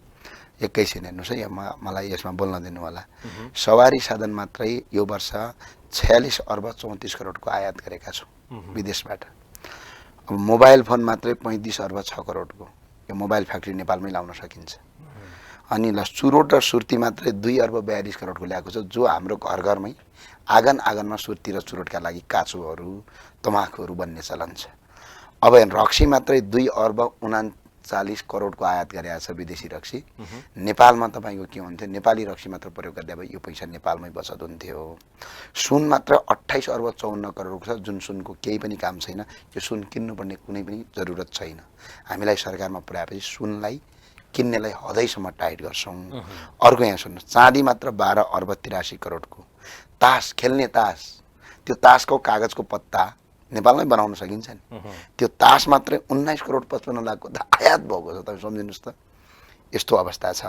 एकैछिन हेर्नुहोस् है, मलाई यसमा बोल्न दिनु होला। सवारी साधन मात्रै यो वर्ष 46 अर्ब 34 करोडको आयात गरेका छौँ विदेशबाट। अब मोबाइल फोन मात्रै 35 अर्ब 6 करोडको, यो मोबाइल फ्याक्ट्री नेपालमै लाउन सकिन्छ। अनि ल चुरोट र सुर्ती मात्रै 2 अर्ब 42 करोडको ल्याएको छ, जो हाम्रो घर घरमै आँगनमा सुर्ती र चुरोटका लागि काँचोहरू, तमाखुहरू बन्ने चलन छ। अब रक्सी मात्रै 2 अर्ब 39 करोडको आयात गरेका छ विदेशी रक्सी। नेपालमा तपाईँको के हुन्थ्यो, नेपाली रक्सी मात्र प्रयोग गर्दा भए यो पैसा नेपालमै बचत हुन्थ्यो। सुन मात्र 28 अर्ब 54 करोडको छ, जुन सुनको केही पनि काम छैन। यो सुन किन्नुपर्ने कुनै पनि जरुरत छैन। हामीलाई सरकारमा पुर्याएपछि सुनलाई किन्नेलाई हदैसम्म टाइट गर्छौँ। अर्को यहाँ सुन्नुहोस्, चाँदी मात्र 12 अर्ब 83 करोडको। तास खेल्ने तास, त्यो तासको कागजको पत्ता नेपालमै बनाउन सकिन्छ नि, त्यो तास मात्रै 19 करोड 55 लाखको त आयात भएको छ। तपाईँ सम्झिनुहोस् त, यस्तो अवस्था छ।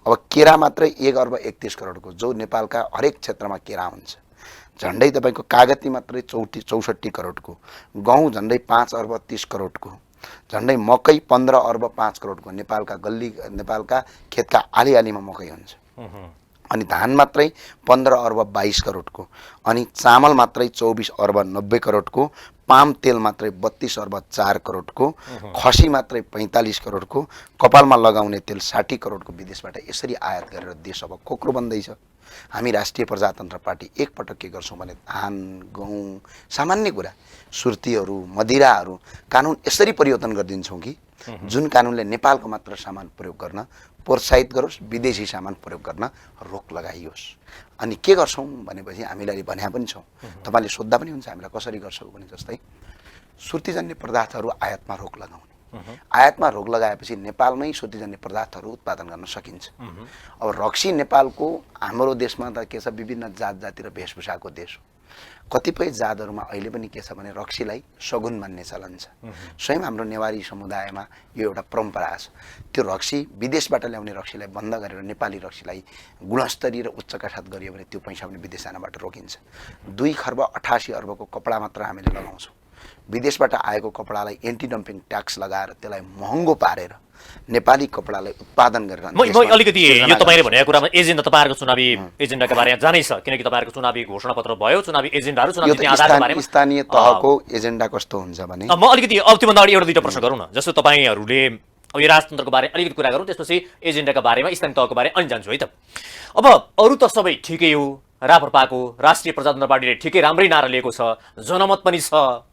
अब केरा मात्रै 1 अर्ब 31 करोडको, जो नेपालका हरेक क्षेत्रमा केरा हुन्छ। झन्डै तपाईँको कागती मात्रै 64 करोडको, गहुँ झन्डै 5 अर्ब 30 करोडको, झन्डै मकै 15 अर्ब 5 करोडको। नेपालका खेतका आलीमा मकै हुन्छ। अनि धान मात्रै 15 अर्ब 22 करोडको, अनि चामल मात्रै 24 अर्ब 90 करोडको, पाम तेल मात्रै 32 अर्ब 4 करोडको, खसी मात्रै 45 करोडको, कपालमा लगाउने तेल 60 करोडको विदेशबाट यसरी आयात गरेर देश अब कोक्रो बन्दैछ। हामी राष्ट्रिय प्रजातन्त्र पार्टी एकपटक के गर्छौँ भने धान, गहुँ, सामान्य कुरा, सुर्तीहरू, मदिराहरू कानुन यसरी परिवर्तन गरिदिन्छौँ कि जुन कानुनले नेपालको मात्र सामान प्रयोग गर्न प्रोत्साहित गरोस्, विदेशी सामान प्रयोग गर्न रोक लगाइयोस्। अनि के गर्छौँ भनेपछि हामीलाई भन्या पनि छौँ, तपाईँले सोद्धा पनि हुन्छ हामीलाई कसरी गर्छौँ भने जस्तै सुर्तीजन्य पदार्थहरू आयातमा रोक लगाउने। आयातमा रोक लगाएपछि नेपालमै सुर्तीजन्य पदार्थहरू उत्पादन गर्न सकिन्छ। अब रक्सी नेपालको, हाम्रो देशमा त के छ, विभिन्न जात जाति र वेशभूषाको देश हो। कतिपय जातहरूमा अहिले पनि के छ भने रक्सीलाई सगुन मान्ने चलन छ। स्वयं हाम्रो नेवारी समुदायमा यो एउटा परम्परा छ। त्यो रक्सी विदेशबाट ल्याउने रक्सीलाई बन्द गरेर नेपाली रक्सीलाई गुणस्तरीय र उच्चका साथ गरियो भने त्यो पैसा पनि विदेश जानबाट रोकिन्छ। 2 खर्ब 88 अर्बको कपडा मात्र हामीले लगाउँछौँ। विदेशबाट आएको कपडालाई एन्टी डम्पिङ ट्याक्स लगाएर त्यसलाई महँगो पारेर नेपाली कपडालाई उत्पादन गरेर म अलिकति यो तपाईँले भनेको कुरामा एजेन्डा, तपाईँहरूको चुनावी एजेन्डाका बारेमा जानै छ, किनकि तपाईँहरूको चुनावी घोषणापत्र भयो, चुनावी एजेन्डाहरू, चुनावी आधारका बारेमा स्थानीय तहको एजेन्डा कस्तो हुन्छ भने म अलिकति अब त्योभन्दा अगाडि एउटा 2टा प्रश्न गरौँ न। जस्तो तपाईँहरूले अब यो राजतन्त्रको बारे अलिकति कुरा गरौँ, त्यसपछि एजेन्डाका बारेमा, स्थानीय तहको बारे अनि जान्छु है त। अब अरू त सबै ठिकै हो, राप्रपाको राष्ट्रिय प्रजातन्त्र पार्टीले ठिकै राम्रै नारा लिएको छ, जनमत पनि छ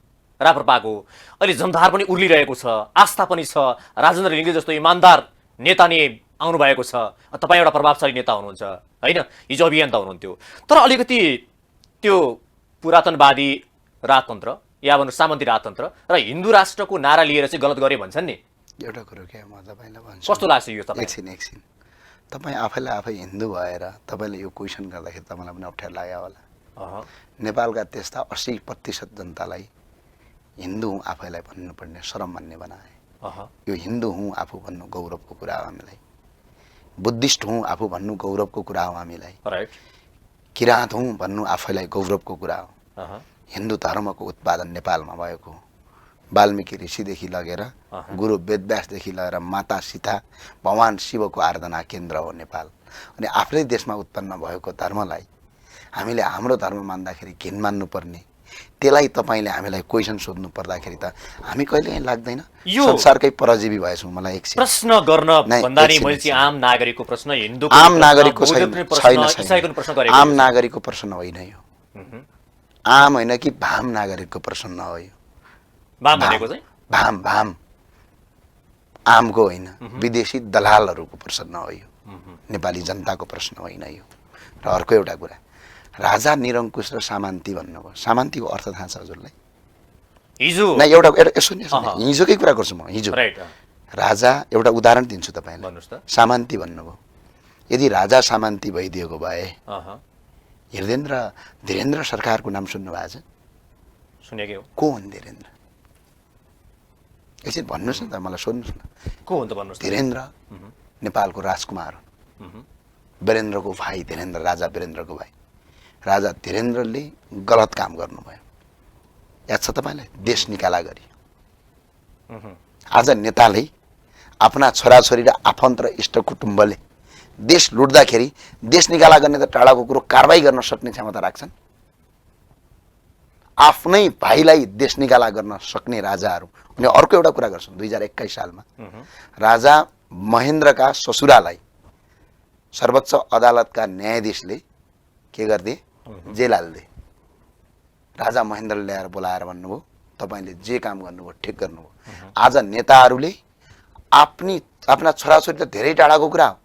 राप्रपाको, अहिले जनधार पनि उर्लिरहेको छ, आस्था पनि छ, राजेन्द्र लिङ्गे जस्तो इमान्दार नेता नै आउनुभएको छ, तपाईँ एउटा प्रभावशाली नेता हुनुहुन्छ होइन, हिजो अभियन्ता हुनुहुन्थ्यो। तर अलिकति त्यो पुरातनवादी राजतन्त्र या भन्नु सामन्ती राजतन्त्र र हिन्दू राष्ट्रको नारा लिएर चाहिँ गलत गरे भन्छन् नि, एउटा कुरो के म तपाईँलाई भन्छु, कस्तो लाग्छ यो तपाईँ? एकछिन तपाईँ आफैलाई आफै हिन्दू भएर तपाईँले यो क्वेसन गर्दाखेरि तपाईँलाई पनि अप्ठ्यारो लाग्यो होला। नेपालका त्यस्ता 80% जनतालाई हिन्दू हुँ आफैलाई भन्नुपर्ने शरम भन्ने बनाए। यो हिन्दू हुँ आफू भन्नु गौरवको कुरा हो हामीलाई, बुद्धिस्ट हुँ आफू भन्नु गौरवको कुरा हो हामीलाई, किराँत हुँ भन्नु आफैलाई गौरवको कुरा हो। हिन्दू धर्मको उत्पादन नेपालमा भएको वाल्मिकी ऋषिदेखि लगेर गुरु वेदव्यासदेखि लगेर माता सीता भगवान शिवको आराधना केन्द्र हो नेपाल। अनि आफ्नै देशमा उत्पन्न भएको धर्मलाई हामीले हाम्रो धर्म मान्दाखेरि घिन मान्नुपर्ने, त्यसलाई तपाईँले हामीलाई क्वेसन सोध्नु पर्दाखेरि त हामी कहिले लाग्दैन संसारकै परजीवी भएछौँ। मलाई एक प्रश्न गर्न भन्दा नि मैले चाहिँ आम नागरिकको प्रश्न, हिन्दूको आम नागरिकको छैन, इसाईको प्रश्न गरेको आम नागरिकको प्रश्न होइन यो, आम होइन कि भाम नागरिकको प्रश्न हो यो। भाम भनेको चाहिँ भाम आमको होइन, विदेशी दलालहरूको प्रश्न हो यो, नेपाली जनताको प्रश्न होइन यो। र अर्को एउटा कुरा, राजा निरङ्कुश र सामन्ती भन्नुभयो, सामन्तीको अर्थ थाहा छ हजुरलाई? हिजो न एउटा हिजोकै कुरा गर्छु म। हिजो राजा, एउटा उदाहरण दिन्छु तपाईँलाई, सामन्ती भन्नुभयो। यदि राजा सामन्ती भइदिएको भए धीरेन्द्र सरकारको नाम सुन्नु भएको छ? सुनेकै हो। को हुन् धीरेन्द्र? एकछिन भन्नुहोस् न त, मलाई सोध्नुहोस् न, को हुन् त भन्नुहोस्। धीरेन्द्र नेपालको राजकुमार हुन्, वीरेन्द्रको भाइ धीरेन्द्र, राजा वीरेन्द्रको भाइ। राजा धीरेन्द्रले गलत काम गर्नुभयो, याद छ तपाईँलाई? देश निकाला गरी। आज नेताले आफ्ना छोराछोरी र आफन्त र इष्ट कुटुम्बले देश लुट्दाखेरि देश निकाला गर्ने त टाढाको कुरो कारबाही गर्न सक्ने क्षमता राख्छन्। आफ्नै भाइलाई देश निकाला गर्न सक्ने राजाहरू। अनि अर्को एउटा कुरा गर्छन्, 2021 सालमा राजा महेन्द्रका ससुरालाई सर्वोच्च अदालतका न्यायाधीशले के गरिदिए? जेल हालिदिए। राजा महेन्द्रले ल्याएर बोलाएर भन्नुभयो तपाईँले जे काम गर्नुभयो ठिक गर्नुभयो। आज नेताहरूले आफ्ना छोराछोरी त धेरै टाढाको कुरा हो,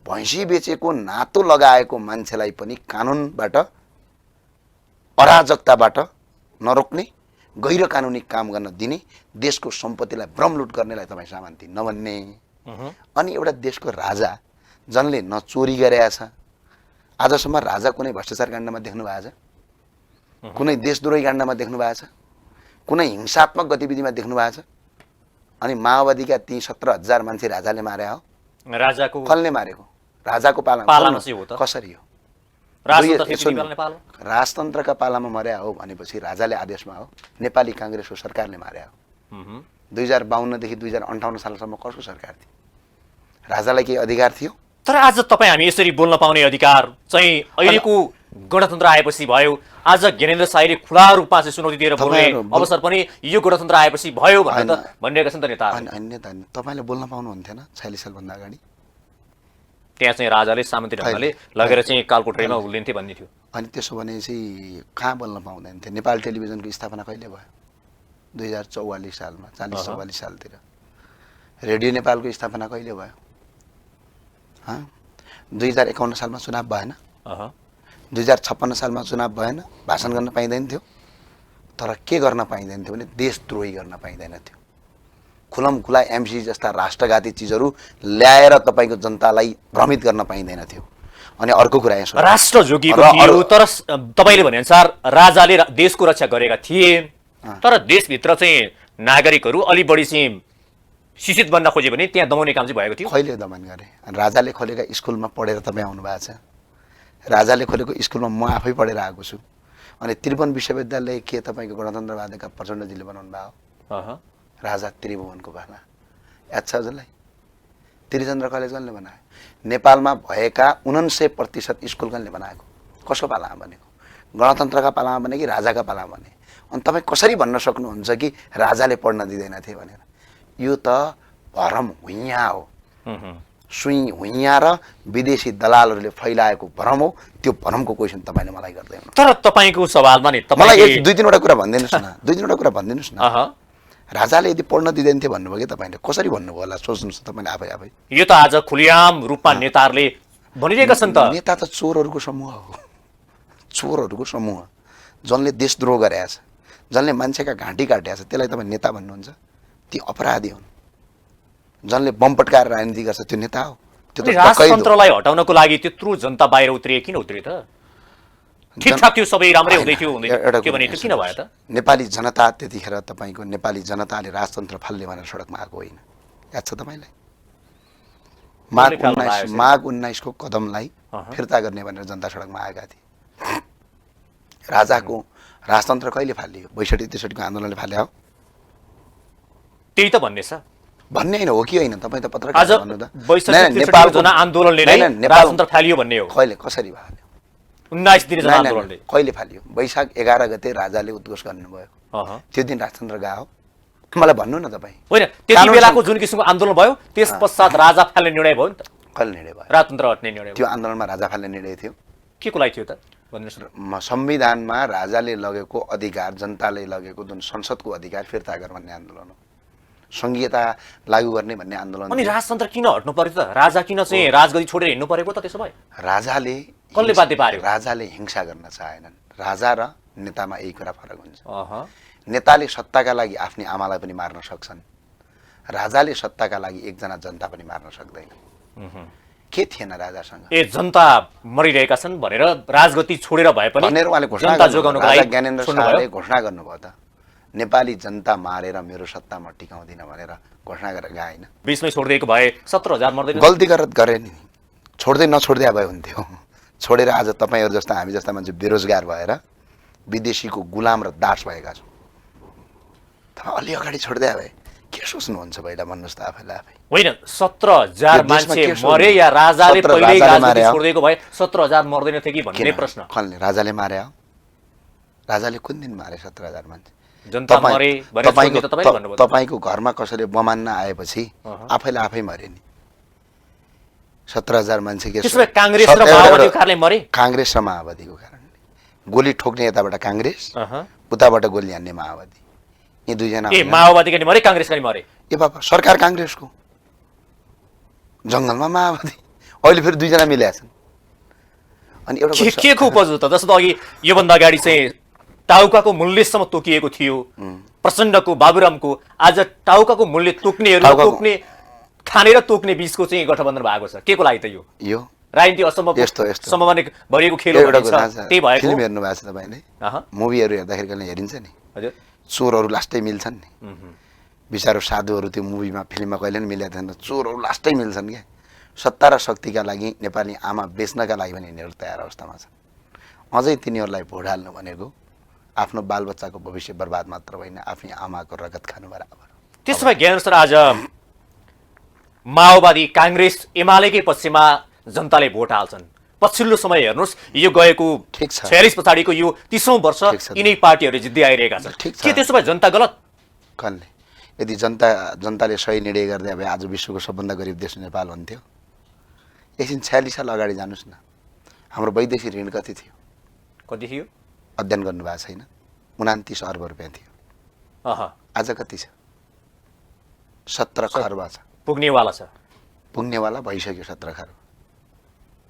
भैँसी बेचेको नातो लगाएको मान्छेलाई पनि कानुनबाट अराजकताबाट नरोक्ने, गैर कानुनी काम गर्न दिने, देशको सम्पत्तिलाई भ्रमलुट गर्नेलाई तपाईँ सामन्ती नभन्ने। अनि एउटा देशको राजा जनले न चोरी गरेका छ, आजसम्म राजा कुनै भ्रष्टाचार काण्डमा देख्नु भएको छ? कुनै देशद्रोही काण्डमा देख्नु भएको छ? कुनै हिंसात्मक गतिविधिमा देख्नु भएको छ? अनि माओवादीका ती 17,000 मान्छे राजाले मारे हो? राजाको कसले मारेको? राजाको पालामा हो त? कसरी हो? राजतन्त्रका पालामा मर्या हो भनेपछि राजाले आदेशमा हो? नेपाली काङ्ग्रेसको सरकारले मार्या हो। 2052 देखि 2058 सालसम्म कसको सरकार थियो? राजालाई केही अधिकार थियो? तर आज तपाईँ हामी यसरी बोल्न पाउने अधिकार चाहिँ अहिलेको गणतन्त्र आएपछि भयो। आज ज्ञानेन्द्र साईले खुला रूपमा चाहिँ चुनौती दिएर बोल्ने अवसर पनि यो गणतन्त्र आएपछि भयो भनेर त भनिरहेका छन् त नेताहरू। अन्यथा तपाईँले बोल्न पाउनुहुन्थेन 46 सालभन्दा अगाडि? त्यहाँ चाहिँ राजाले सामन्ती ढङ्गले लगेर चाहिँ कालकोटरीमा उल्लिन्थे भन्ने थियो। अनि त्यसो भने चाहिँ कहाँ बोल्न पाउँदैन थियो? नेपाल टेलिभिजनको स्थापना कहिले भयो? 2044 सालमा, 40-44 सालतिर। रेडियो नेपालको स्थापना कहिले भयो? 2051 सालमा चुनाव भएन? 2056 सालमा चुनाव भएन? भाषण गर्न पाइँदैन थियो? तर के गर्न पाइँदैन थियो भने देशद्रोही गर्न पाइँदैन थियो। खुलम खुला एमसी जस्ता राष्ट्रघाती चिजहरू ल्याएर तपाईँको जनतालाई भ्रमित गर्न पाइँदैन थियो। अनि अर्को कुरा यसो राष्ट्र जोगिएको थियो, तर तपाईँले भनेअनुसार राजाले देशको रक्षा गरेका थिए, तर देशभित्र चाहिँ नागरिकहरू अलि बढी चाहिँ शिक्षित बन्न खोजे भने त्यहाँ दमाउने काम चाहिँ भएको थियो। कहिले दमन गरे? राजाले खोलेका स्कुलमा पढेर तपाईँ आउनु भएको छ? राजाले खोलेको स्कुलमा म आफै पढेर आएको छु। अनि त्रिभुवन विश्वविद्यालय के तपाईँको गणतन्त्रवादीका प्रचण्डजीले बनाउनु भयो? राजा त्रिभुवनको पाला याद छ हजुरलाई? त्रिचन्द्र कलेज कसले बनायो? नेपालमा भएका 99% स्कुल कसले बनाएको? कसको पालामा बनेको? गणतन्त्रका पालामा बने कि राजाका पालामा बने? अनि तपाईँ कसरी भन्न सक्नुहुन्छ कि राजाले पढ्न दिँदैनथे भनेर? यो त भरम हुइया हो, सुई हुइया र विदेशी दलालहरूले फैलाएको भरम हो। त्यो भरमको क्वेसन तपाईँले मलाई गर्दै हुनुहुन्छ। तर तपाईँको सवालमा नि मलाई 2-3 कुरा भनिदिनुहोस् न, 2-3 कुरा भनिदिनुहोस् न। राजाले यदि पढ्न दिँदैन थियो भन्नुभयो कि तपाईँले? कसरी भन्नुभयो होला सोच्नुहोस् तपाईँले आफै? यो त आज खुलियाम रूपमा नेताहरूले भनिरहेका छन् त। नेता त चोरहरूको समूह हो, चोरहरूको समूह जसले देशद्रोह गरेका छ, जसले मान्छेका घाँटी काटेको छ त्यसलाई तपाईँ नेता भन्नुहुन्छ? ती अपराधी हुन्। जसले बम पट्काएर राजनीति गर्छ त्यो नेता हो? त्यो त डकैत हो। राजतन्त्रलाई हटाउनको लागि त्यत्रो जनता बाहिर उत्रिए किन उत्रिए त? ठिकठाक थियो, सबै राम्रै हुँदै थियो के भने त्यो किन भयो त? नेपाली जनता त्यतिखेर तपाईँको नेपाली जनताले राजतन्त्र फाल्ने भनेर सडकमा आएको होइन, याद छ तपाईँलाई? माघ 19 को कदमलाई फिर्ता गर्ने भनेर जनता सडकमा आएका थिए। राजाको राजतन्त्र कहिले फालियो? 62-63 को आन्दोलनले फाल्यो हो? त्यही त भन्ने छ। भन्ने होइन हो कि होइन? तपाईँ त पत्रकार आज भन्नु त। 62-63 जनआन्दोलनले नै राजतन्त्र फालियो भन्ने हो। कहिले कसरी फाल्यो? 19 दिन जनआन्दोलनले कहिले फाल्यो? वैशाख 11 गते राजाले उद्घोष गर्नुभयो, त्यो दिन राजतन्त्र गयो? मलाई भन्नु न तपाईँ। होइन, त्यति बेलाको जुन किसिमको आन्दोलन भयो त्यस पश्चात राजा फाल्ने निर्णय भयो नि त। कहिले निर्णय भयो? राजतन्त्र हट्ने निर्णय त्यो आन्दोलनमा राजा फाल्ने निर्णय थियो? के को लागि थियो त भन्नुहोस् न। संविधानमा राजाले लगेको अधिकार, जनताले लगेको जुन संसदको अधिकार फिर्ता गर भन्ने आन्दोलन हो, संघीयता लागू गर्ने भन्ने आन्दोलन। अनि राजतन्त्र किन हट्नु पर्यो त? राजा किन चाहिँ राजगद्दी छोडेर हिँड्नु परेको त त्यसो भए? राजाले कसले बाध्य पार्यो? राजाले हिंसा गर्न चाहेनन्। राजा र नेतामा यही कुरा फरक हुन्छ। नेताले सत्ताका लागि आफ्नी आमालाई पनि मार्न सक्छन्, राजाले सत्ताका लागि एकजना जनता पनि मार्न सक्दैन। के थिएन राजासँग? जनता मरिरहेका छन् भनेर राजगद्दी छोडेर भए पनि भनेर उहाँले घोषणा जोगाउनको लागि ज्ञानेन्द्र शाहले घोषणा गर्नुभयो त, नेपाली जनता मारेर मेरो सत्ता म टिकाउँदिन भनेर घोषणा गरेर गएन। बीचमै छोडिदिएको भए 17,000 मर्दैन। गल्ती गरे नि, छोड्दै नछोड्दै भए हुन्थ्यो। छोडेर आज तपाईँहरू जस्ता हामी जस्ता मान्छे बेरोजगार भएर विदेशीको गुलाम र दास भएका छौँ। तपाईँ अलि अगाडि छोड्दै भए के सोच्नुहुन्छ पहिला भन्नुहोस् त आफैलाई आफै। होइन, 17,000 मान्छे मरे या राजाले पहिल्यै राजगद्दी छोडिदिएको भए 17,000 मर्दैन थियो कि भन्ने प्रश्न। कसले? राजाले मारे हो? राजाले कुन दिन मारे 17,000 मान्छे? जनता मरे भनेर छोड्ने त तपाईले भन्नुभयो। तपाईँको घरमा कसैले बमान्न आएपछि आफैले आफै मरे नि। 17,000 मान्छे के? त्यसो भए काङ्ग्रेस र माओवादीको कारणले मरे? काङ्ग्रेस र माओवादीको कारणले। गोली ठोक्ने यताबाट काङ्ग्रेस, उताबाट गोली हान्ने माओवादी, यी दुईजना। माओवादीका नि मरे, काङ्ग्रेसका नि मरे? ए बाबा, सरकार काङ्ग्रेसको, जङ्गलमा माओवादी, अहिले फेरि दुईजना मिलेका छन्। अनि एउटा के को उपज हो त? जस्तो अघि योभन्दा अगाडि चाहिँ टाउकाको मूल्यसम्म तोकिएको थियो प्रचण्डको, बाबुरामको। आज टाउकाको मूल्य तोक्नेहरू तोक्ने, खानेर तोक्ने बीचको चाहिँ गठबन्धन भएको छ। के को लागि त यो राजनीति असम्भव सम्भावना भरिएको खेल हो? त्यही भएको फिल्म हेर्नु भएको छ तपाईँले? मुभीहरू हेर्दाखेरि कहिले हेरिन्छ नि, हजुर, चोरहरू लास्टै मिल्छन् नि। बिचारो साधुहरू त्यो मुभीमा फिल्ममा कहिले पनि मिलेको थिएन, चोरहरू लास्टै मिल्छन् क्या। सत्ता र शक्तिका लागि नेपाली आमा बेच्नका लागि पनि यिनीहरू तयार अवस्थामा छन्। अझै तिनीहरूलाई भोट हाल्नु भनेको आफ्नो बालबच्चाको भविष्य बर्बाद मात्र होइन, आफ्नै आमाको रगत खानु बराबर। त्यसो भए ज्ञान सर, आज माओवादी, काङ्ग्रेस, एमालेकै पक्षमा जनताले भोट हाल्छन्। पछिल्लो समय हेर्नुहोस्, यो गएको 46 पछाडिको यो 30औं वर्ष यिनै पार्टीहरू जित्दै आइरहेका छन्। के त्यसो भए जनता गलत? कसले? यदि जनताले सही निर्णय गर्दै भए आज विश्वको सबभन्दा गरिब देश नेपाल हुन्थ्यो। एकछिन 46 साल अगाडि जानुहोस् न, हाम्रो वैदेशिक ऋण कति थियो? कति थियो? अध्ययन गर्नुभएको छैन? 29 अर्ब रुपियाँ थियो। आज कति छ? 17 खर्ब छ। पुग्नेवाला छ? पुग्नेवाला भइसक्यो 17 खर्ब।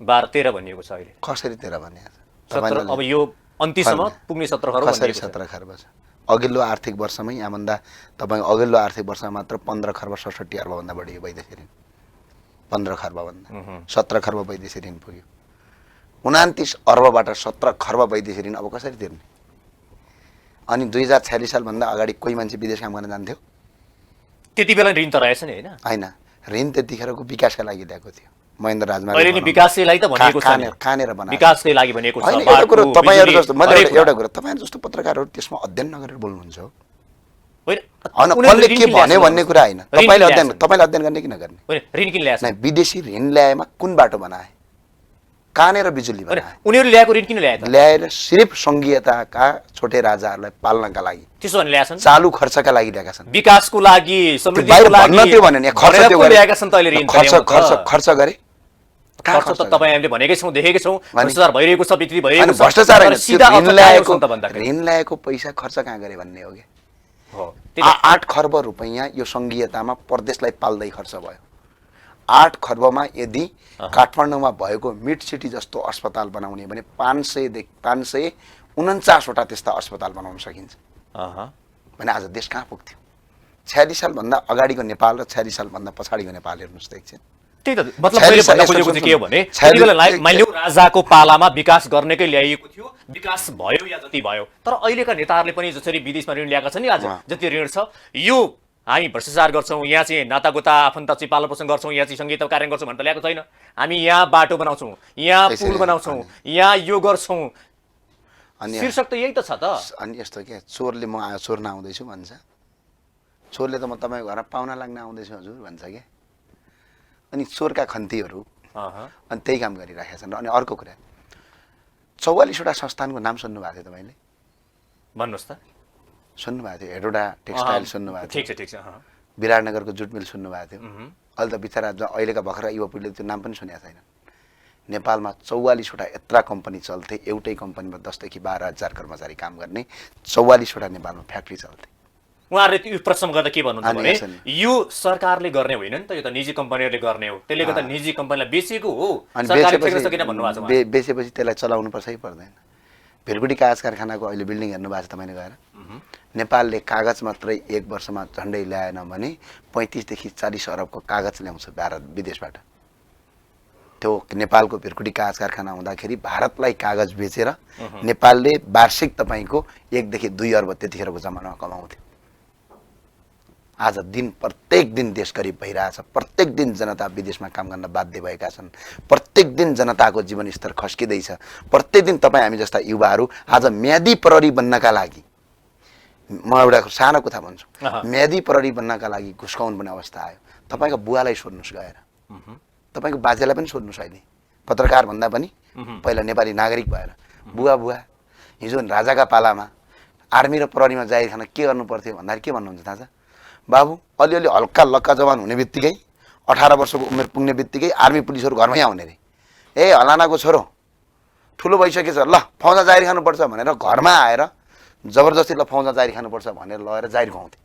12-13 भनिएको छ अहिले। कसरी 13 भनिएको छ? अब यो अन्तिमसम्म पुग्ने 17 खर्ब कसरी 17 खर्ब छ? अघिल्लो आर्थिक वर्षमै यहाँभन्दा तपाईँको अघिल्लो आर्थिक वर्षमा मात्र 15 खर्ब 67 अर्बभन्दा बढी वैदेशिक ऋण। 15 खर्बभन्दा 17 खर्ब वैदेशिक ऋण पुग्यो। 29 अर्बबाट 17 खर्ब वैदेशिक ऋण अब कसरी तिर्ने? अनि 2046 सालभन्दा अगाडि कोही मान्छे विदेश काम गर्न जान्थ्यो? त्यति बेला ऋण त रहेछ नि, होइन? होइन, ऋण त्यतिखेरको विकासका लागि ल्याएको थियो महेन्द्र राजमार्ग। अहिले नि विकासकै लागि त भनेको छ, खानेर बनाएको विकासकै लागि भनेको छ। एउटा कुरा तपाईहरु जस्तो, मैले एउटा कुरा, तपाईहरु जस्तो पत्रकारहरु त्यसमा अध्ययन नगरेर बोल्नुहुन्छ हो। होइन, कसले के भन्यो भन्ने कुरा हैन। तपाईले अध्ययन गर्ने कि नगर्ने? होइन, ऋण किन ल्याएछ? नै, विदेशी ऋण ल्याएमा कुन बाटो बनाए? कानेर बिजुली बनाए। उनीहरु ल्याएको ऋण किन ल्याए त? ल्याएर सिर्फ संघीयताका छोटे राजाहरूलाई पाल्नका लागि, त्यसो भने ल्याएछन्। चालु खर्चका लागि ल्याएका छन्, विकासको लागि, समृद्धिको लागि। त्यो भने नि खर्च त्यो गरे, ल्याएका छन् त अहिले ऋण। खर्च गरे। खर्च त तपाई हामीले भनेकै छौं, देखेकै छौं, भ्रष्टाचार भइरहेको छ, बिक्री भइरहेको छ। भ्रष्टाचार हैन, सीधा ऋण ल्याएको पैसा खर्च कहाँ गरे भन्ने हो के? हो, 8 खर्ब रुपैयाँ यो संघीयतामा प्रदेशलाई पाल्दै खर्च भयो। 8 खर्बमा यदि काठमाडौँमा भएको मिड सिटी जस्तो अस्पताल बनाउने भने 549 वटा त्यस्ता अस्पताल बनाउन सकिन्छ। भने आज देश कहाँ पुग्थ्यो? 46 सालभन्दा अगाडिको नेपाल र 46 सालभन्दा पछाडिको नेपाल हेर्नुहोस् त एकछिन। त्यही त मतलब मैले भन्न खोजेको चाहिँ के हो भने त्यति बेला मानिलिउँ राजाको पालामा विकास गर्नेकै ल्याइएको थियो, विकास भयो या जति भयो, तर अहिलेका नेताहरूले पनि जसरी विदेशमा ऋण ल्याएका छन् नि, आज जति ऋण छ यो हामी भ्रष्टाचार गर्छौँ, यहाँ चाहिँ नातागोता आफन्त चाहिँ पालन पोषण गर्छौँ, यहाँ चाहिँ सङ्गीत कार्य गर्छौँ भनेर ल्याएको छैन। हामी यहाँ बाटो बनाउँछौँ, यहाँ पुल बनाउँछौँ, यहाँ यो गर्छौँ, अनि शीर्षक त यही त छ त। अनि यस्तो के चोरले म चोर्न आउँदैछु भन्छ, चोरले त म तपाईँको घरमा पाहुना लाग्न आउँदैछु हजुर भन्छ क्या। अनि चोरका खन्तीहरू अनि त्यही काम गरिराखेका छन्। अनि अर्को कुरा 44वटा संस्थानको नाम सुन्नुभएको थियो तपाईँले? भन्नुहोस् त। सुन्नुभएको थियो, हेडोडा टेक्सटाइल सुन्नुभएको थियो, ठिक छ। विराटनगरको जुट मिल सुन्नुभएको थियो। अहिले त बिचरा अहिलेका भर्खर युवा पिँढीले त्यो नाम पनि सुनेका छैनन्। नेपालमा 44वटा यत्रा कम्पनी चल्थे, एउटै कम्पनीमा 10 देखि 12,000 कर्मचारी काम गर्ने 44वटा नेपालमा फ्याक्ट्री चल्थे। उहाँहरूले यो प्रश्न गर्दा के भन्नुहुन्छ भने यो सरकारले गर्ने होइन नि त, यो त निजी कम्पनीहरूले गर्ने हो, त्यसले गर्दा निजी कम्पनीलाई बेचेको हो, सरकारले फेर्न सकेन भन्नुभएको छ। बेचेपछि त्यसलाई चलाउनु पर्छ कि पर्दैन? भिरकुटी कागज कारखानाको अहिले बिल्डिङ हेर्नु भएको छ तपाईँले गएर? नेपालले कागज मात्रै 1 वर्षमा झन्डै ल्याएन भने 35 देखि 40 अरबको कागज ल्याउँछ भारत विदेशबाट। त्यो नेपालको भिरकुटी कागज कारखाना हुँदाखेरि भारतलाई कागज बेचेर नेपालले वार्षिक तपाईँको 1 देखि 2 अर्ब त्यतिखेरको जमानामा कमाउँथ्यो। आज प्रत्येक दिन देश गरिब भइरहेछ, प्रत्येक दिन जनता विदेशमा काम गर्न बाध्य भएका छन्, प्रत्येक दिन जनताको जीवनस्तर खस्किँदैछ, प्रत्येक दिन तपाईँ हामी जस्ता युवाहरू आज म्यादी प्रहरी बन्नका लागि, म एउटा सानो कुरा भन्छु, म्यादी प्रहरी बन्नका लागि घुस खुवाउनु पर्ने अवस्था आयो। तपाईँको बुवालाई सोध्नुहोस् गएर, तपाईँको बाजेलाई पनि सोध्नुहोस्, अहिले पत्रकार भन्दा पनि पहिला नेपाली नागरिक भएर बुवा हिजो राजाका पालामा आर्मी र प्रहरीमा जाहिर खान के गर्नु पर्थ्यो भन्दाखेरि के भन्नुहुन्छ थाहा छ? बाबु अलिअलि हल्का लक्का जवान हुने बित्तिकै 18 वर्षको उमेर पुग्ने बित्तिकै आर्मी पुलिसहरू घरमै आउने रे, ए हलानाको छोरो ठुलो भइसकेछ ल फौजा जाहिर खानुपर्छ भनेर घरमा आएर जबरजस्ती ल फौजा जाहिर खानुपर्छ भनेर लगेर जाहिर खुवाउँथे।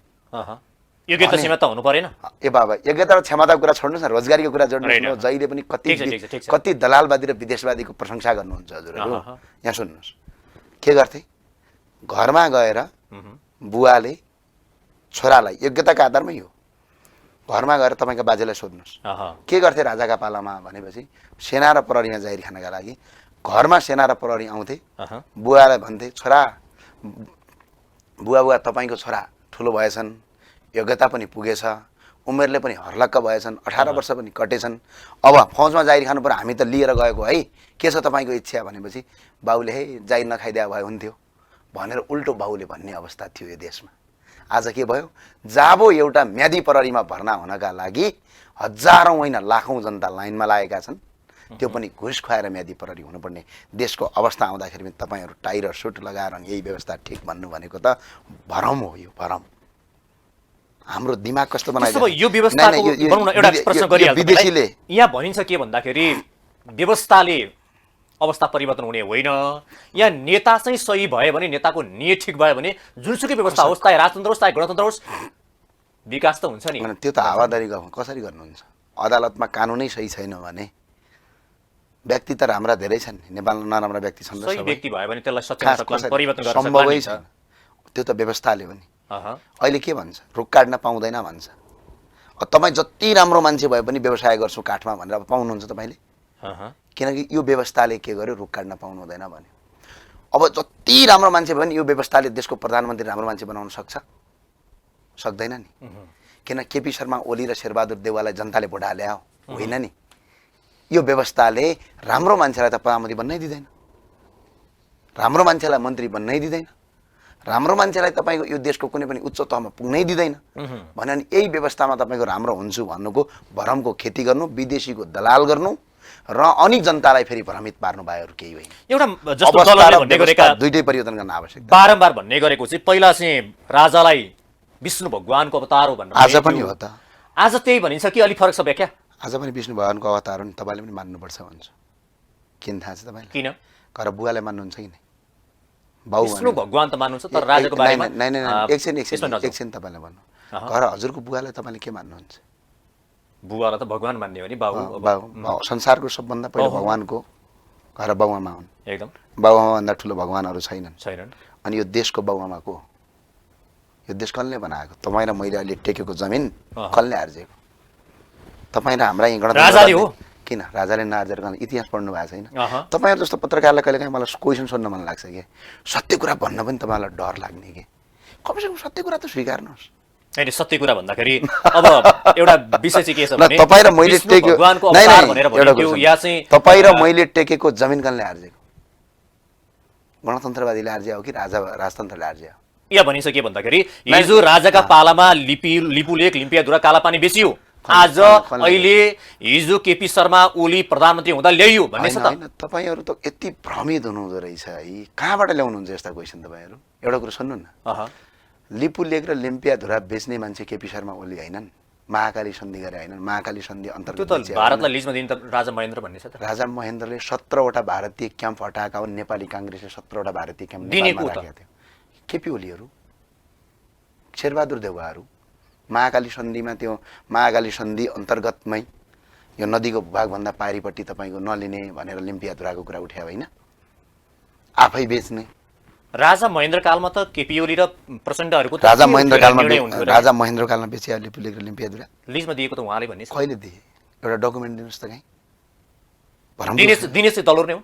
योग्यता सीमा त हुनु परेन? ए बाबा योग्यता र क्षमताको कुरा छोड्नुहोस् न, रोजगारीको कुरा जोड्नुहोस्। जहिले पनि कति दलालवादी र विदेशवादीको प्रशंसा गर्नुहुन्छ हजुरहरू। यहाँ सुन्नुहोस् के गर्थे, घरमा गएर बुवाले छोरालाई योग्यताका आधारमै हो, घरमा गएर तपाईँको बाजेलाई सोध्नुहोस् के गर्थे राजाका पालामा भनेपछि सेना र प्रहरीमा जाहिर खानका लागि घरमा सेना र प्रहरी आउँथे, बुवालाई भन्थे छोरा बुवा तपाईँको छोरा ठुलो भएछन्, योग्यता पनि पुगेछ, उमेरले पनि हर्लक्क भएछन्, 18 वर्ष पनि कटेछन्, अब फौजमा जाहिर खानु पर्यो, हामी त लिएर गएको है, के छ तपाईँको इच्छा भनेपछि बाउले हे जाहिर नखाइदिया भए हुन्थ्यो भनेर उल्टो बाउले भन्ने अवस्था थियो यो देशमा। आज के भयो, जाबो एउटा म्यादी प्रहरीमा भर्ना हुनका लागि हजारौँ होइन लाखौँ जनता लाइनमा लागेका छन्, त्यो पनि घुस खुवाएर म्यादी प्रहरी हुनुपर्ने देशको अवस्था आउँदाखेरि पनि तपाईँहरू टाई र सुट लगाएर यही व्यवस्था ठिक भन्नु भनेको त भरम हो। यो भरम हाम्रो दिमाग कस्तो बनाइदियो यो व्यवस्थाको बनाउन एउटा प्रश्न गरिहाल्छु। यहाँ भनिन्छ के भन्दाखेरि व्यवस्थाले अवस्था परिवर्तन हुने होइन, यहाँ नेता चाहिँ सही भयो भने, नेताको नियत ठिक भयो भने जुनसुकै व्यवस्था होस्, चाहे राजतन्त्र होस् चाहे गणतन्त्र होस्, विकास त हुन्छ नि। त्यो त हावादारी कसरी गर्नुहुन्छ? अदालतमा कानुनै सही छैन भने व्यक्ति त राम्रा धेरै छन्, नेपालमा नराम्रा व्यक्ति छन्, सही व्यक्ति भयो भने त्यसलाई सच्याउन परिवर्तन गर्न सम्भवै छैन। त्यो त व्यवस्थाले पनि अहिले के भन्छ, रुख काट्न पाउँदैन भन्छ। तपाईँ जति राम्रो मान्छे भए पनि व्यवसाय गर्छु काठमा भनेर अब पाउनुहुन्छ तपाईँले? किनकि यो व्यवस्थाले के गर्यो, रुख काट्न पाउनु हुँदैन भन्यो। अब जति राम्रो मान्छे भयो भने यो व्यवस्थाले देशको प्रधानमन्त्री राम्रो मान्छे बनाउन सक्छ? सक्दैन नि। किन केपी शर्मा ओली र शेरबहादुर देउवालाई जनताले भोट हाले होइन नि। यो व्यवस्थाले राम्रो मान्छेलाई त प्रधानमन्त्री बन्नै दिँदैन, राम्रो मान्छेलाई मन्त्री बन्नै दिँदैन, राम्रो मान्छेलाई तपाईँको यो देशको कुनै पनि उच्च तहमा पुग्नै दिँदैन भने यही व्यवस्थामा तपाईँको राम्रो हुन्छु भन्नुको भरमको खेती गर्नु, विदेशीको दलाल गर्नु र अनि जनतालाई फेरि भ्रमित पार्नु भएहरू केही होइन। एउटा जस्तो दलले भन्ने गरेका दुईटै परिवर्तन गर्न आवश्यक, बारम्बार भन्ने गरेको चाहिँ पहिला चाहिँ राजालाई विष्णु भगवानको अवतार हो भन्नु, आज पनि हो त, आज त्यही भनिन्छ कि अलि फरक छ व्याख्या? आज पनि विष्णु भगवानको अवतार हो नि, तपाईँले पनि मान्नुपर्छ भन्छु। किन थाहा छ तपाईँलाई? किन? घर बुवालाई मान्नुहुन्छ कि नै? विष्णु भगवान त मान्नुहुन्छ तर राजाको बारेमा एकछिन तपाईँलाई भन्नु, घर हजुरको बुवालाई तपाईँले के मान्नुहुन्छ? बुवालाई त भगवान मान्ने हो नि, बाउ संसारको सबभन्दा पहिलो भगवानको घर बाउआमा हुन्। एकदम बाउआमाभन्दा ठुलो भगवानहरू छैनन्। छैनन्। अनि यो देशको बाउआमा को? यो देश कसले बनाएको? तपाईँ र मैले अहिले टेकेको जमिन अँ। कसले आर्जेको? तपाईँ र हाम्रा यहाँ राजाले हो। किन राजाले नआर्जेर इतिहास पढ्नु भएको छैन? अहँ। तपाईँहरू जस्तो पत्रकारलाई कहिलेकाहीँ मलाई क्वेसन सोध्न मन लाग्छ कि सत्य कुरा भन्न पनि तपाईँलाई डर लाग्ने कि कमसेकम सत्य कुरा त स्वीकार्नुहोस्। होइन, सत्य कुरा भन्दाखेरि अब एउटा विषय चाहिँ के छ ल भने तपाईँ र मैले विष्णु टेकेको भगवानको नै अवतार नै भनेर एउटा भनियो कुरा या चाहिँ तपाईँ र मैले टेकेको जमिन कसले आर्जेको? गणतन्त्रवादीले आर्जे हो कि राजतन्त्रले आर्जे हो? या भनिन्छ के भन्दाखेरि हिजो राजाका पालामा लिपुलेक लिम्पियाधुरा कालापानी बेचियो, आज अहिले हिजो केपी शर्मा ओली प्रधानमन्त्री हुँदा ल्याइयो भन्ने छ त। होइन तपाईँहरू त यति भ्रमित हुनुहुँदो रहेछ है। कहाँबाट ल्याउनुहुन्छ यस्ता क्वेसन तपाईँहरू? एउटा कुरा सुन्नु न, अहँ। लिपुलेक र लिम्पियाधुरा बेच्ने मान्छे केपी शर्मा ओली हैनन्, महाकाली सन्धि गरे हैनन्। महाकाली सन्धि त्यो अन्तर्गत त भारतलाई लिजमा दिने त राजा महेन्द्र भन्ने छ त। राजा महेन्द्रले 17वटा भारतीय क्याम्प हटाएका हुन्। नेपाली काङ्ग्रेसले 17वटा भारतीय क्याम्प दिनेको नेपालमा त। राखेको थियो। केपी ओलीहरू, शेरबहादुर देउवाहरू महाकाली सन्धिमा त्यो महाकाली सन्धि अन्तर्गतमै यो नदीको भूभागभन्दा पारिपट्टि तपाईँको नलिने भनेर लिम्पियाधुराको कुरा उठ्यो होइन? आफै बेच्ने राजा महेन्द्र कालमा त केपी ओली र प्रचण्डहरूको त राजा के महेन्द्र थियो कालमा निर्णय हुन्थ्यो र? राजा महेन्द्र कालमा बेचे लिपुलेक र लिम्पियाधुरा लिजमा दिएको त उहाँले भन्ने छ। कहिले दिए? एउटा डकुमेन्ट दिनुहोस् त कहीँ। दिनेश चाहिँ दलौर्ने हो।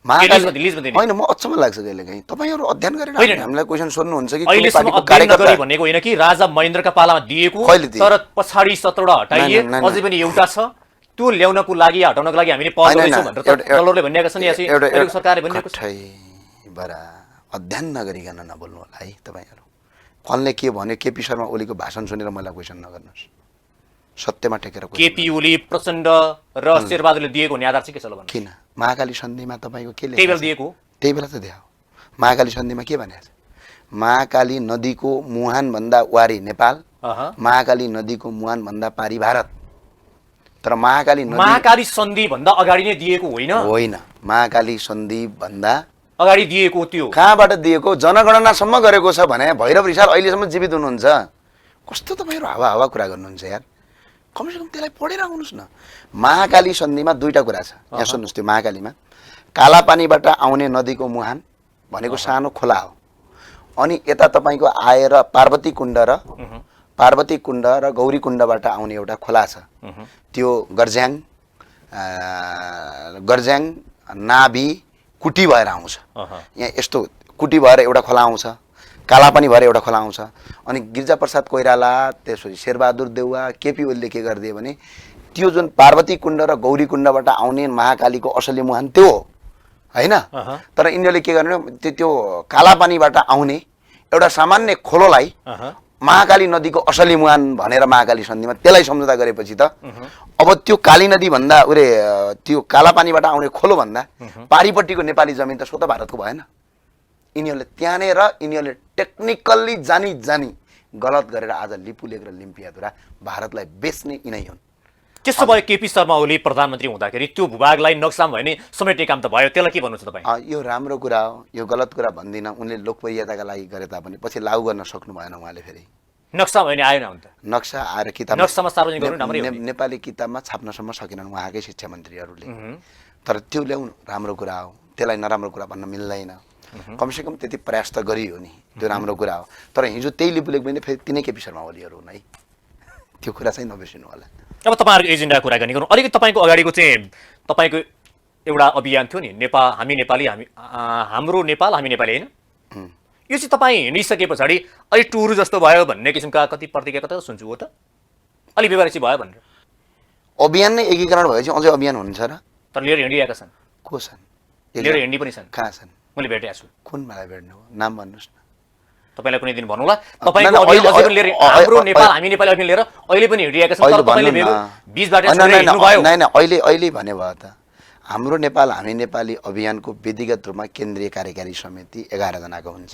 महाकाली लिजमा दिने। होइन, म अचम्म लाग्छ कहिलेकाहीँ तपाईँहरू अध्ययन गरेर होइन। हामीलाई क्वेसन सोध्नुहुन्छ कि कुनै अहिलेसम्म पार्टीको अध्ययन नगरी कार्यकर्ता भनेको होइन कि राजा महेन्द्रका पालामा दिएको कहिले दिए? तर पछाडि 17वटा हटाइए, नहीं, नहीं, अझै पनि एउटा छ, त्यो ल्याउनको लागि हटाउनको लागि हामीले पहल होइन, गर्छौँ होइन, भनेर त दलौरले भनिरहेका छन् या चाहिँ अहिलेको सरकारले भनिरहेको छ। बरा अध्ययन नगरिकन नबोल्नु होला है तपाईँहरू। कसले के भन्यो केपी शर्मा ओलीको भाषण सुनेर मलाई क्वेसन नगर्नुहोस्। सत्यमा टेकेर question केपी ओली प्रचण्ड र शेरबहादुरले दिएको हुने आधार चाहिँ के छ ल भन्नु? किन महाकाली सन्धिमा तपाईँको के त्यही बेला लेखेको छ? दिएको हो। त्यही बेला त देखाओ। महाकाली सन्धिमा के भनेको छ? महाकाली नदीको मुहानभन्दा वारी नेपाल, अहँ। महाकाली नदीको मुहानभन्दा पारी भारत। तर महाकाली नदी महाकाली सन्धि भन्दा अगाडि नै दिएको होइन, होइन, महाकाली सन्धि भन्दा अगाडि दिएको त्यो। कहाँबाट दिएको? जनगणनासम्म गरेको छ भने भैरव रिसाल अहिलेसम्म जीवित हुनुहुन्छ। कस्तो तपाईँहरू हावा हावा कुरा गर्नुहुन्छ यार। कमसेकम त्यसलाई पढेर आउनुहोस् न। महाकाली सन्धिमा दुईटा कुरा छ। यहाँ सुन्नुहोस्, त्यो महाकालीमा कालापानीबाट आउने नदीको मुहान भनेको सानो खोला हो। अनि यता तपाईँको आएर पार्वती कुण्ड र गौरी कुण्डबाट आउने एउटा खोला छ। त्यो गर्ज्याङ नाभि कुटी भएर आउँछ। यहाँ यस्तो कुटी भएर एउटा खोला आउँछ, कालापानी भएर एउटा खोला आउँछ। अनि गिरिजाप्रसाद कोइराला, त्यसपछि शेरबहादुर देउवा, केपी ओलीले के गरिदिए भने त्यो जुन पार्वती कुण्ड र गौरी कुण्डबाट आउने महाकालीको असली मुहान त्यो हो होइन। तर यिनीहरूले के गर्ने, त्यो कालापानीबाट आउने एउटा सामान्य खोलोलाई महाकाली नदीको असली मुहान भनेर महाकाली सन्धिमा त्यसलाई सम्झौता गरेपछि त अब त्यो काली नदी भन्दा त्यो कालापानीबाट आउने खोलो भन्दा पारिपट्टिको नेपाली जमिन त स्वतः भारतको भएन। यिनीहरूले टेक्निकल्ली जानी गलत गरेर आज लिपुलेक र लिम्पियाधुरा भारतलाई बेच्ने यिनै हुन्। त्यसो भए केपी शर्मा ओली प्रधानमन्त्री हुँदाखेरि त्यो भूभागलाई नक्सामा भयो नि समेट्ने काम त भयो, त्यसलाई के भन्नुहुन्छ तपाईँ? यो राम्रो कुरा हो, यो गलत कुरा भन्दिनँ। उनले लोकप्रियताका लागि गरे तापनि पछि लागू गर्न सक्नु भएन उहाँले। फेरि नक्सा भयो नि आएन हुन त। नक्सा आएर किताब नक्सामा सार्वजनिक गर्नु राम्रै हो नि। नेपाली किताबमा छाप्नसम्म सकेनन् उहाँकै शिक्षा मन्त्रीहरूले। तर त्यो ल्याउनु राम्रो कुरा हो, त्यसलाई नराम्रो कुरा भन्न मिल्दैन। कमसेकम त्यति प्रयास त गरियो नि, त्यो राम्रो कुरा हो। तर हिजो त्यही लिपुलेक पनि फेरि तिनै केपी शर्मा ओलीहरू हुन् है, त्यो कुरा चाहिँ नबिर्सिनु होला। अब तपाईँहरूको एजेन्डा कुराकानी गरौँ। अलिकति तपाईँको अगाडिको चाहिँ तपाईँको एउटा अभियान थियो नि, हामी नेपाली हाम्रो नेपाल हामी नेपाली होइन? यो चाहिँ तपाईँ हिँडिसके पछाडि अलि टुर जस्तो भयो भन्ने किसिमका कति प्रतिक्रिया कता सुन्छु हो त? अलिक व्यवहारिक चाहिँ भयो भनेर। अभियान नै एकीकरण भएपछि अझै अभियान हुन्छ र? तर लिएर हिँडिरहेका छन्। को छन्? लिएर हिँड्ने पनि छन्। कहाँ छन्? मैले भेटेको छु। कुन मलाई भेट्नु हो? नाम भन्नुहोस् न। तपाईँलाई कुनै दिन भन्नुला। तपाईँको अभियान अझै पनि लिएर हाम्रो नेपाल हामी नेपाली अभियान लिएर अहिले पनि हिँडिरहेका छन्। तर तपाईँले बीचबाट हिँड्नुभयो। होइन, अहिले भने भयो त। हाम्रो नेपाल हामी नेपाली अभियानको विधिगत रूपमा केन्द्रीय कार्यकारी समिति 11 जनाको हुन्छ।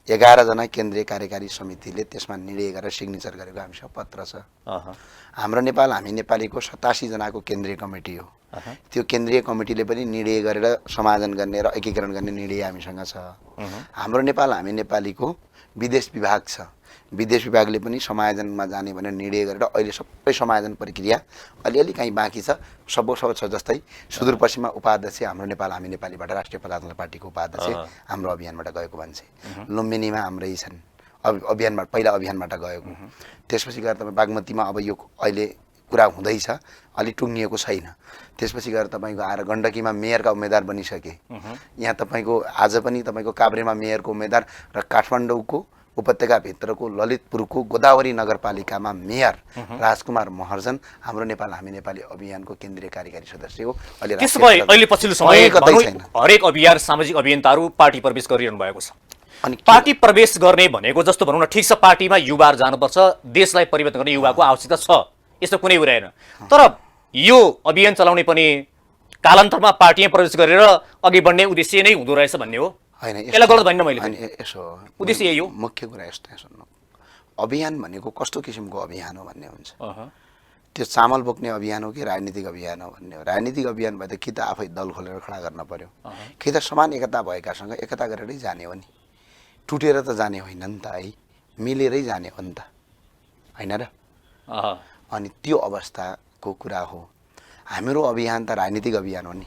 11 जना केन्द्रीय कार्यकारी समितिले त्यसमा निर्णय गरेर सिग्नेचर गरेको हामीसँग पत्र छ। हाम्रो नेपाल हामी नेपालीको 87 जनाको केन्द्रीय कमिटी हो। त्यो केन्द्रीय कमिटीले पनि निर्णय गरेर समाधान गर्ने र एकीकरण गर्ने निर्णय हामीसँग छ। हाम्रो नेपाल हामी नेपालीको विदेश विभाग छ। विदेश विभागले पनि समायोजनमा जाने भनेर निर्णय गरेर अहिले सबै समायोजन प्रक्रिया अलिअलि कहीँ बाँकी छ। सब छ जस्तै सुदूरपश्चिममा उपाध्यक्ष हाम्रो नेपाल हामी नेपालीबाट राष्ट्रिय प्रजातन्त्र पार्टीको उपाध्यक्ष हाम्रो अभियानबाट गएको मान्छे। लुम्बिनीमा हाम्रै छन्, अभियानमा पहिला अभियानबाट गएको। त्यसपछि गएर तपाईँ बागमतीमा अब यो अहिले कुरा हुँदैछ, अलिक टुङ्गिएको छैन। त्यसपछि गएर तपाईँको आएर गण्डकीमा मेयरका उम्मेदवार बनिसके। यहाँ तपाईँको आज पनि तपाईँको काभ्रेमा मेयरको उम्मेदवार र काठमाडौँको उपत्यकाभित्रको ललितपुरको गोदावरी नगरपालिकामा मेयर राजकुमार महर्जन हाम्रो नेपाल हामी नेपाली अभियानको केन्द्रीय कार्यकारी सदस्य हो। त्यसो भए अहिले पछिल्लो समय हरेक अभियान सामाजिक अभियन्ताहरू पार्टी प्रवेश गरिरहनु भएको छ। अनि पार्टी प्रवेश गर्ने भनेको जस्तो भनौँ न, ठिक छ पार्टीमा युवाहरू जानुपर्छ, देशलाई परिवर्तन गर्ने युवाको आवश्यकता छ, यस्तो कुनै कुरा होइन। तर यो अभियान चलाउने पनि कालान्तरमा पार्टीमा प्रवेश गरेर अघि बढ्ने उद्देश्य नै हुँदो रहेछ भन्ने हो होइन, यसलाई गलत भन्न मैले अनि यसो उद्देश्य यही हो। मुख्य कुरा यस्तो सुन्नु, अभियान भनेको कस्तो किसिमको अभियान हो भन्ने हुन्छ। त्यो चामल बोक्ने अभियान हो कि राजनीतिक अभियान हो भन्ने हो। राजनीतिक अभियान भए त कि त आफै दल खोलेर खडा गर्न पर्यो, कि त समान एकता भएकासँग एकता गरेरै जाने हो नि, टुटेर त जाने होइन नि त है, मिलेरै जाने हो नि त, होइन र? अनि त्यो अवस्थाको कुरा हो। हाम्रो अभियान त राजनीतिक अभियान हो नि।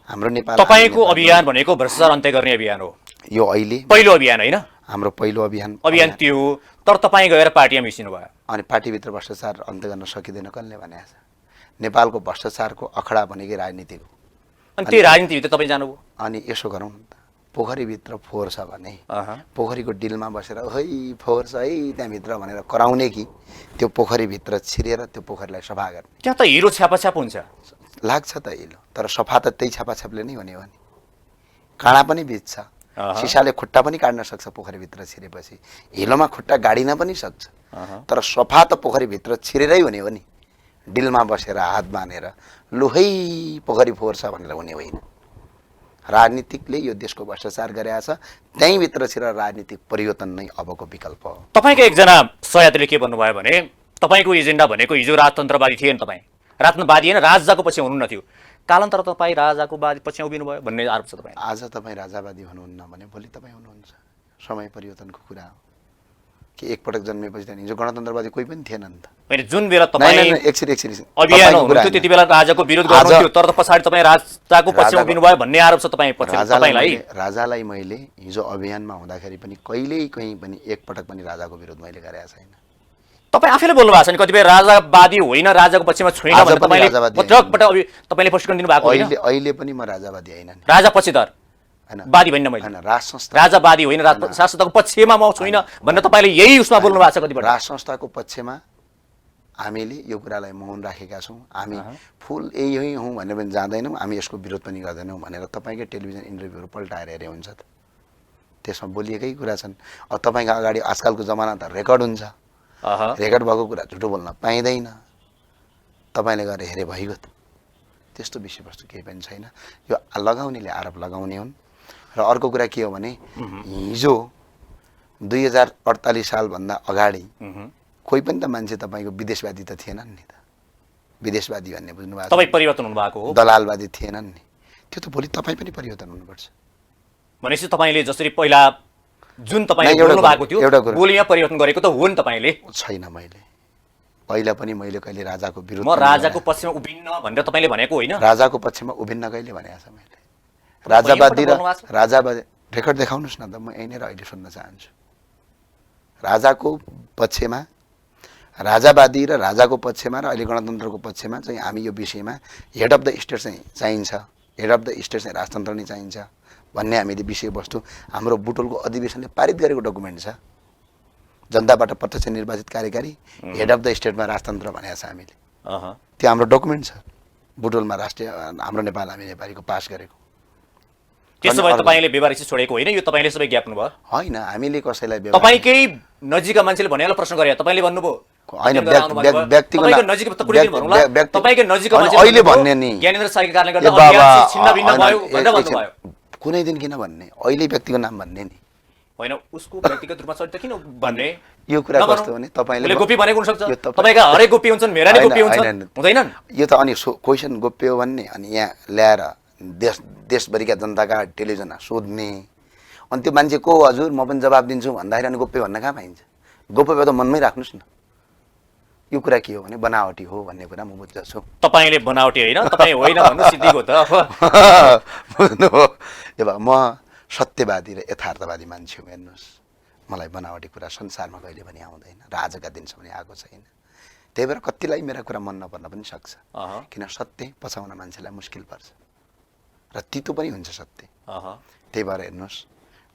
हाम्रो नेपाल तपाईँको अभियान भनेको भ्रष्टाचार अन्त्य गर्ने अभियान हो। यो अहिले पहिलो अभियान होइन, हाम्रो पहिलो अभियान त्यो हो। तर तपाईँ गएर पार्टीमा मिसिनु भयो। अनि पार्टीभित्र भ्रष्टाचार अन्त्य गर्न सकिँदैन कसले भनेको छ? नेपालको भ्रष्टाचारको अखडा भनेकै राजनीति हो। अनि त्यही राजनीतिभित्र तपाईँ जानुभयो। अनि यसो गरौँ न त, पोखरीभित्र फोहोर छ भने पोखरीको डिलमा बसेर है फोहोर छ है त्यहाँभित्र भनेर कराउने कि त्यो पोखरीभित्र छिरेर त्यो पोखरीलाई सफा गर्ने? त्यहाँ त हिरो छ्यापाछ्याप हुन्छ, लाग्छ त हिलो, तर सफा त त्यही छापाछापले नै हुने हो नि। काँडा पनि बित्छ, सिसाले खुट्टा पनि काट्न सक्छ पोखरीभित्र छिरेपछि, हिलोमा खुट्टा गाडिन पनि सक्छ, तर सफा त पोखरीभित्र छिरेरै हुने हो नि। डिलमा बसेर हात बाँधेर लु है पोखरी फोहोर छ भनेर हुने होइन। राजनीतिकले यो देशको भ्रष्टाचार गरेका छ, त्यहीँभित्र छिरेर राजनीतिक परिवर्तन नै अबको विकल्प हो। तपाईँको एकजना सहयात्रीले के भन्नुभयो भने तपाईँको एजेन्डा भनेको हिजो राजतन्त्रवादी थिएन, तपाईँ राजतन्त्रवादी होइन राजाको पछि हुनुहुन्न थियो, कालान्तर तपाईँ राजाको पछि उभिनु भयो भन्ने आरोप छ तपाईँ। आज तपाईँ राजावादी हुनुहुन्न भने भोलि तपाईँ हुनुहुन्छ। समय परिवर्तनको कुरा हो कि एकपटक जन्मेपछि त हिजो गणतन्त्रवादी कोही पनि थिएन नि त। होइन, जुन बेला तपाईँ एकछिन अभियान हुनुहुन्थ्यो त्यति बेला राजाको विरोध गर्नुहुन्थ्यो, तर पछाडि तपाईँ राजाको पछि उभिनु भयो भन्ने आरोप छ तपाईँलाई। राजालाई मैले हिजो अभियानमा हुँदाखेरि पनि कहिल्यै कहीँ पनि एकपटक पनि राजाको विरोध मैले गरेका छैन। तपाईँ आफैले बोल्नु भएको छ नि कतिपय राजावादी होइन, राजाको पक्षमा छैन भनेर तपाईँले तपाईँले प्रशिक्षण दिनुभएको होइन। अहिले पनि म राजावादी होइन, राजा पक्षधर वादी भन्न मैले राज संस्था राजावादी होइन, राज संस्थाको पक्षमा म छैन भनेर तपाईँले यही उसमा बोल्नु भएको छ कतिपय। राज संस्थाको पक्षमा हामीले यो कुरालाई मौन राखेका छौँ। हामी फुल यही हौँ भनेर पनि जाँदैनौँ, हामी यसको विरोध पनि गर्दैनौँ भनेर तपाईँकै टेलिभिजन इन्टरभ्यूहरू पल्टाएर हेरे हुन्छ त, त्यसमा बोलिएकै कुरा छन्। अब तपाईँको अगाडि आजकलको जमाना त रेकर्ड हुन्छ, रेकर्ड भएको कुरा झुटो बोल्न पाइँदैन, तपाईँले गएर हेरे भइगयो त। त्यस्तो विषयवस्तु केही पनि छैन। यो लगाउनेले आरोप लगाउने हुन्। र अर्को कुरा के हो भने हिजो 2048 सालभन्दा अगाडि कोही पनि त मान्छे तपाईँको विदेशवादी त थिएनन् नि त। विदेशवादी भन्ने बुझ्नुभएको, तपाईँ परिवर्तन हुनुभएको हो, दलालवादी थिएनन् नि। त्यो त भोलि तपाईँ पनि परिवर्तन हुनुपर्छ। भनेपछि तपाईँले जसरी पहिला जुन तपाईँले बोल्नु भएको थियो बोलीमा परिवर्तन गरेको त हो नि तपाईँले? छैन, मैले पहिला पनि मैले कहिले राजाको विरोध म राजाको पक्षमा उभिन्न भनेर तपाईँले भनेको होइन। राजाको पक्षमा उभिन्न कहिले भनेको छ मैले? राजावादी र राजावादी रेकर्ड देखाउनुहोस् न त, म यही नै अहिले सुन्न चाहन्छु। राजाको पक्षमा राजावादी र राजाको पक्षमा र अहिले गणतन्त्रको पक्षमा चाहिँ हामी यो विषयमा हेड अफ द स्टेट चाहिँ चाहिन्छ, हेड अफ द स्टेट चाहिँ राजतन्त्र नै चाहिन्छ भन्ने हामीले विषयवस्तु हाम्रो बुटोलको अधिवेशनले पारित गरेको डकुमेन्ट छ। जनताबाट प्रत्यक्ष निर्वाचित कार्यकारी हेड अफ द स्टेटमा राजतन्त्र भनेको छ हामीले, त्यो हाम्रो डकुमेन्ट छ बुटोलमा राष्ट्रिय हाम्रो नेपाल हामी नेपालीको पास गरेको। त्यसो भए तपाईँले बेबारिसी छोडेको होइन, यो तपाईँले सबै ज्ञापन भयो होइन? हामीले कसैलाई तपाईँकै नजिकका मान्छेले भनेर प्रश्न गरे, तपाईँले भन्नुभयो होइन? व्यक्तिको अहिले भन्ने नि ज्ञानेन्द्र साईको कारणले गर्दा अभियान छिन्नभिन्न भयो भनेर भन्नुभयो। कुनै दिन किन भन्ने? अहिले व्यक्तिको नाम भन्ने नि होइन, उसको व्यक्तिगत रूपमा चरित्र किन भन्ने? यो कुरा कस्तो भने तपाईँले गोपी भनेको हुन सक्छ, तपाईँका हरेक गोपी हुन्छन्, मेरा नै गोपी हुन्छन्, हुँदैनन्? यो त अनि क्वेसन गोप्य हो भन्ने, अनि यहाँ ल्याएर देशभरिका जनताका टेलिभिजनमा सोध्ने, अनि त्यो मान्छे को हजुर म पनि जवाब दिन्छु भन्दाखेरि अनि गोप्य भन्न कहाँ पाइन्छ? गोप्य भए त मनमै राख्नुहोस् न। यो कुरा के हो भने बनावटी हो भन्ने कुरा म बुझ्दछु। तपाईँले बनावटी होइन, तपाईँ होइन भन्नु सिद्धिको त बुझ्नुभयो? म सत्यवादी र यथार्थवादी मान्छे हो। हेर्नुहोस्, मलाई बनावटी कुरा संसारमा कहिले पनि आउँदैन र आजका दिनसम्म पनि आएको छैन। त्यही भएर कतिलाई मेरा कुरा मन नपर्न पनि सक्छ, किन सत्य पचाउन मान्छेलाई मुस्किल पर्छ र तितो पनि हुन्छ सत्य। त्यही भएर हेर्नुहोस्,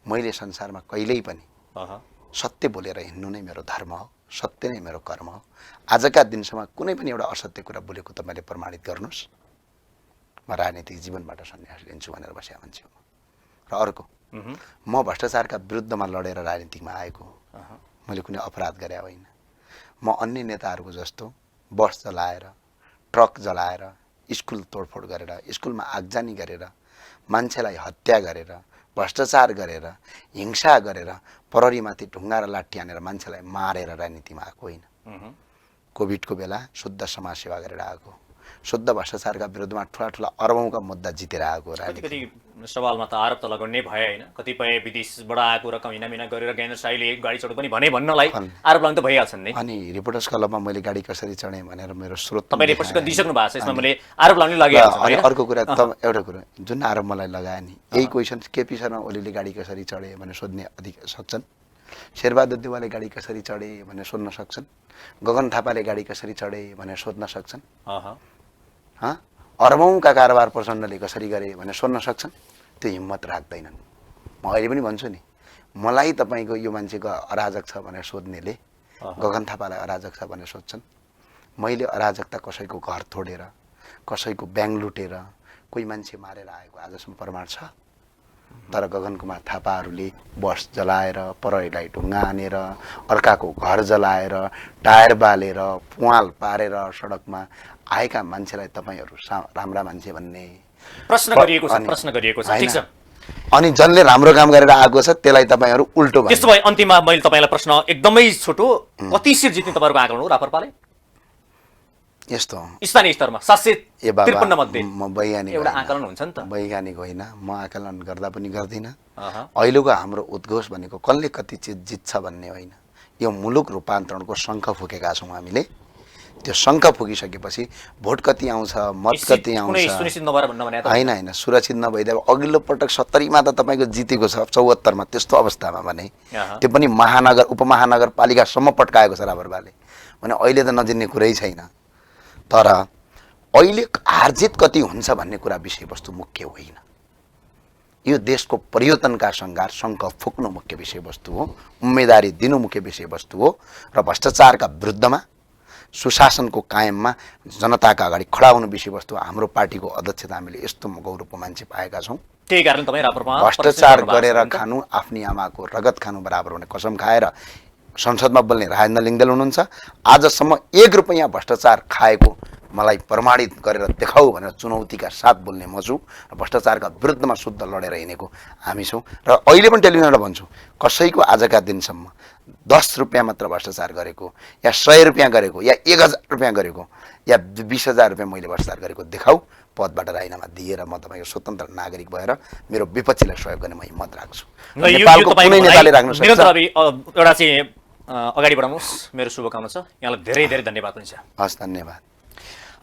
मैले संसारमा कहिल्यै पनि सत्य बोलेर हिँड्नु नै मेरो धर्म हो, सत्य नै मेरो कर्म हो। आजका दिनसम्म कुनै पनि एउटा असत्य कुरा बोलेको तपाईँले प्रमाणित गर्नुहोस्, म राजनीतिक जीवनबाट सन्यास लिन्छु भनेर बसेको मान्छे हो। र अर्को, म भ्रष्टाचारका विरुद्धमा लडेर राजनीतिकमा आएको हो, मैले कुनै अपराध गरे होइन। म अन्य नेताहरूको जस्तो बस जलाएर, ट्रक जलाएर, स्कुल तोडफोड गरेर, स्कुलमा आगजनी गरेर, मान्छेलाई हत्या गरेर, भ्रष्टाचार गरेर, हिंसा गरेर, प्रहरीमाथि ढुङ्गा र लाठी हानेर मान्छेलाई मारेर राजनीतिमा आएको होइन। कोभिडको बेला शुद्ध समाजसेवा गरेर आएको, शुद्ध भ्रष्टाचारका विरुद्धमा ठुला ठुला अरबौँका मुद्दा जितेर आएको। कति सवालमा त आरोप त लगाउने भए होइन, कतिपय विदेशबाट आएको रकम हिनामिना गरेर ज्ञानेन्द्र साईले गाडी चढ्यो पनि भन्नलाई आरोप लाग्नु त भइहाल्छन् नि। अनि रिपोर्टर्स क्लबमा मैले गाडी कसरी चढेँ भनेर मेरो स्रोत तपाईँले प्रश्न दिइसक्नु भएको छ, यसमा मैले आरोप लाग्नु लागिहाल्छ। अनि अर्को कुरा एउटा कुरा, जुन आरोप मलाई लगाए नि, यही क्वेसन केपी शर्मा ओलीले गाडी कसरी चढे भनेर सोध्ने अधिकार सक्छन्, शेरबहादुर देउवाले गाडी कसरी चढे भनेर सोध्न सक्छन्, गगन थापाले गाडी कसरी चढे भनेर सोध्न सक्छन्, अरबौँका कारोबार प्रचण्डले कसरी गरे भनेर सोध्न सक्छन्। त्यो हिम्मत राख्दैनन्। म अहिले पनि भन्छु नि, मलाई तपाईँको यो मान्छेको अराजक छ भनेर सोध्नेले गगन थापालाई अराजक छ भनेर सोध्छन्। मैले अराजकता कसैको घर तोडेर, कसैको ब्याङ्क लुटेर, कोही मान्छे मारेर आएको आजसम्म प्रमाण छ। तर गगन कुमार थापाहरूले बस जलाएर, प्रहरीलाई ढुङ्गा हानेर, अर्काको घर जलाएर, टायर बालेर, पुवाल पारेर सडकमा आएका मान्छेलाई तपाईँहरू राम्रा मान्छे भन्ने प्रश्न गरिएको छ। ठिक छ, अनि जसले राम्रो काम गरेर आएको छ त्यसलाई तपाईँहरू उल्टो भन्नु। त्यसो भए अन्तिममा मैले तपाईँलाई प्रश्न एकदमै छोटो, कति सिट जित्ने तपाईँहरूको आकलन हो राप्रपाले? यस्तो स्थानीय स्तरमा 753 मध्ये म वैज्ञानिक एउटा आकलन हुन्छ नि त। वैज्ञानिक होइन, म आकलन गर्दा पनि गर्दिनँ। अहिलेको हाम्रो उद्घोष भनेको कसले कति चिज जित्छ भन्ने होइन, यो मुलुक रूपान्तरणको शङ्ख फुकेका छौँ हामीले। त्यो शङ्ख फुकिसकेपछि भोट कति आउँछ, मत कति आउँछ होइन, सुरक्षित नभइदिए अघिल्लो पटक 70मा त तपाईँको जितेको छ, 74मा त्यस्तो अवस्थामा भने त्यो पनि महानगर उपमहानगरपालिकासम्म पट्काएको छ राबरबाले भने अहिले त नजिन्ने कुरै छैन। तर अहिले हारजित कति हुन्छ भन्ने कुरा विषयवस्तु मुख्य होइन। यो देशको परिवर्तनका सङ्घार शङ्ख फुक्नु मुख्य विषयवस्तु हो, उम्मेदवारी दिनु मुख्य विषयवस्तु हो, र भ्रष्टाचारका विरुद्धमा सुशासनको कायममा जनताका अगाडि खडा हुनु विषयवस्तु। हाम्रो पार्टीको अध्यक्षता हामीले यस्तो गौरवको मान्छे पाएका छौँ। त्यही कारण तपाईँ राप्रपामा भ्रष्टाचार गरेर खानु, आफ्नी आमाको रगत खानु बराबर हुने कसम खाएर संसदमा बोल्ने राजेन्द्र लिङ्गदेल हुनुहुन्छ। आजसम्म 1 रुपैयाँ भ्रष्टाचार खाएको मलाई प्रमाणित गरेर देखाऊ भनेर चुनौतीका साथ बोल्ने म छु र भ्रष्टाचारका विरुद्धमा शुद्ध लडेर हिँडेको हामी छौँ। र अहिले पनि टेलिभिजनबाट भन्छु, कसैको आजका दिनसम्म 10 रुपियाँ मात्र भ्रष्टाचार गरेको या 100 रुपियाँ गरेको या 1000 रुपियाँ गरेको या 20,000 रुपियाँ मैले भ्रष्टाचार गरेको देखाऊ, पदबाट राजीनामा दिएर म तपाईँको स्वतन्त्र नागरिक भएर मेरो विपक्षीलाई सहयोग गर्ने म हिम्मत राख्छु। नेपालको कुनै नेताले राख्न सक्छ। एउटा चाहिँ अगाडि बढाउनुहोस्, मेरो शुभकामना छ। यहाँलाई धेरै धेरै धन्यवाद हुन्छ। हस्, धन्यवाद।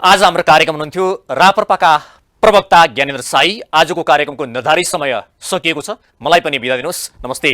आज हाम्रो कार्यक्रम हुनुहुन्थ्यो राप्रपाका प्रवक्ता ज्ञानेन्द्र साई। आजको कार्यक्रमको निर्धारित समय सकिएको छ, मलाई पनि बिदा दिनुहोस्। नमस्ते।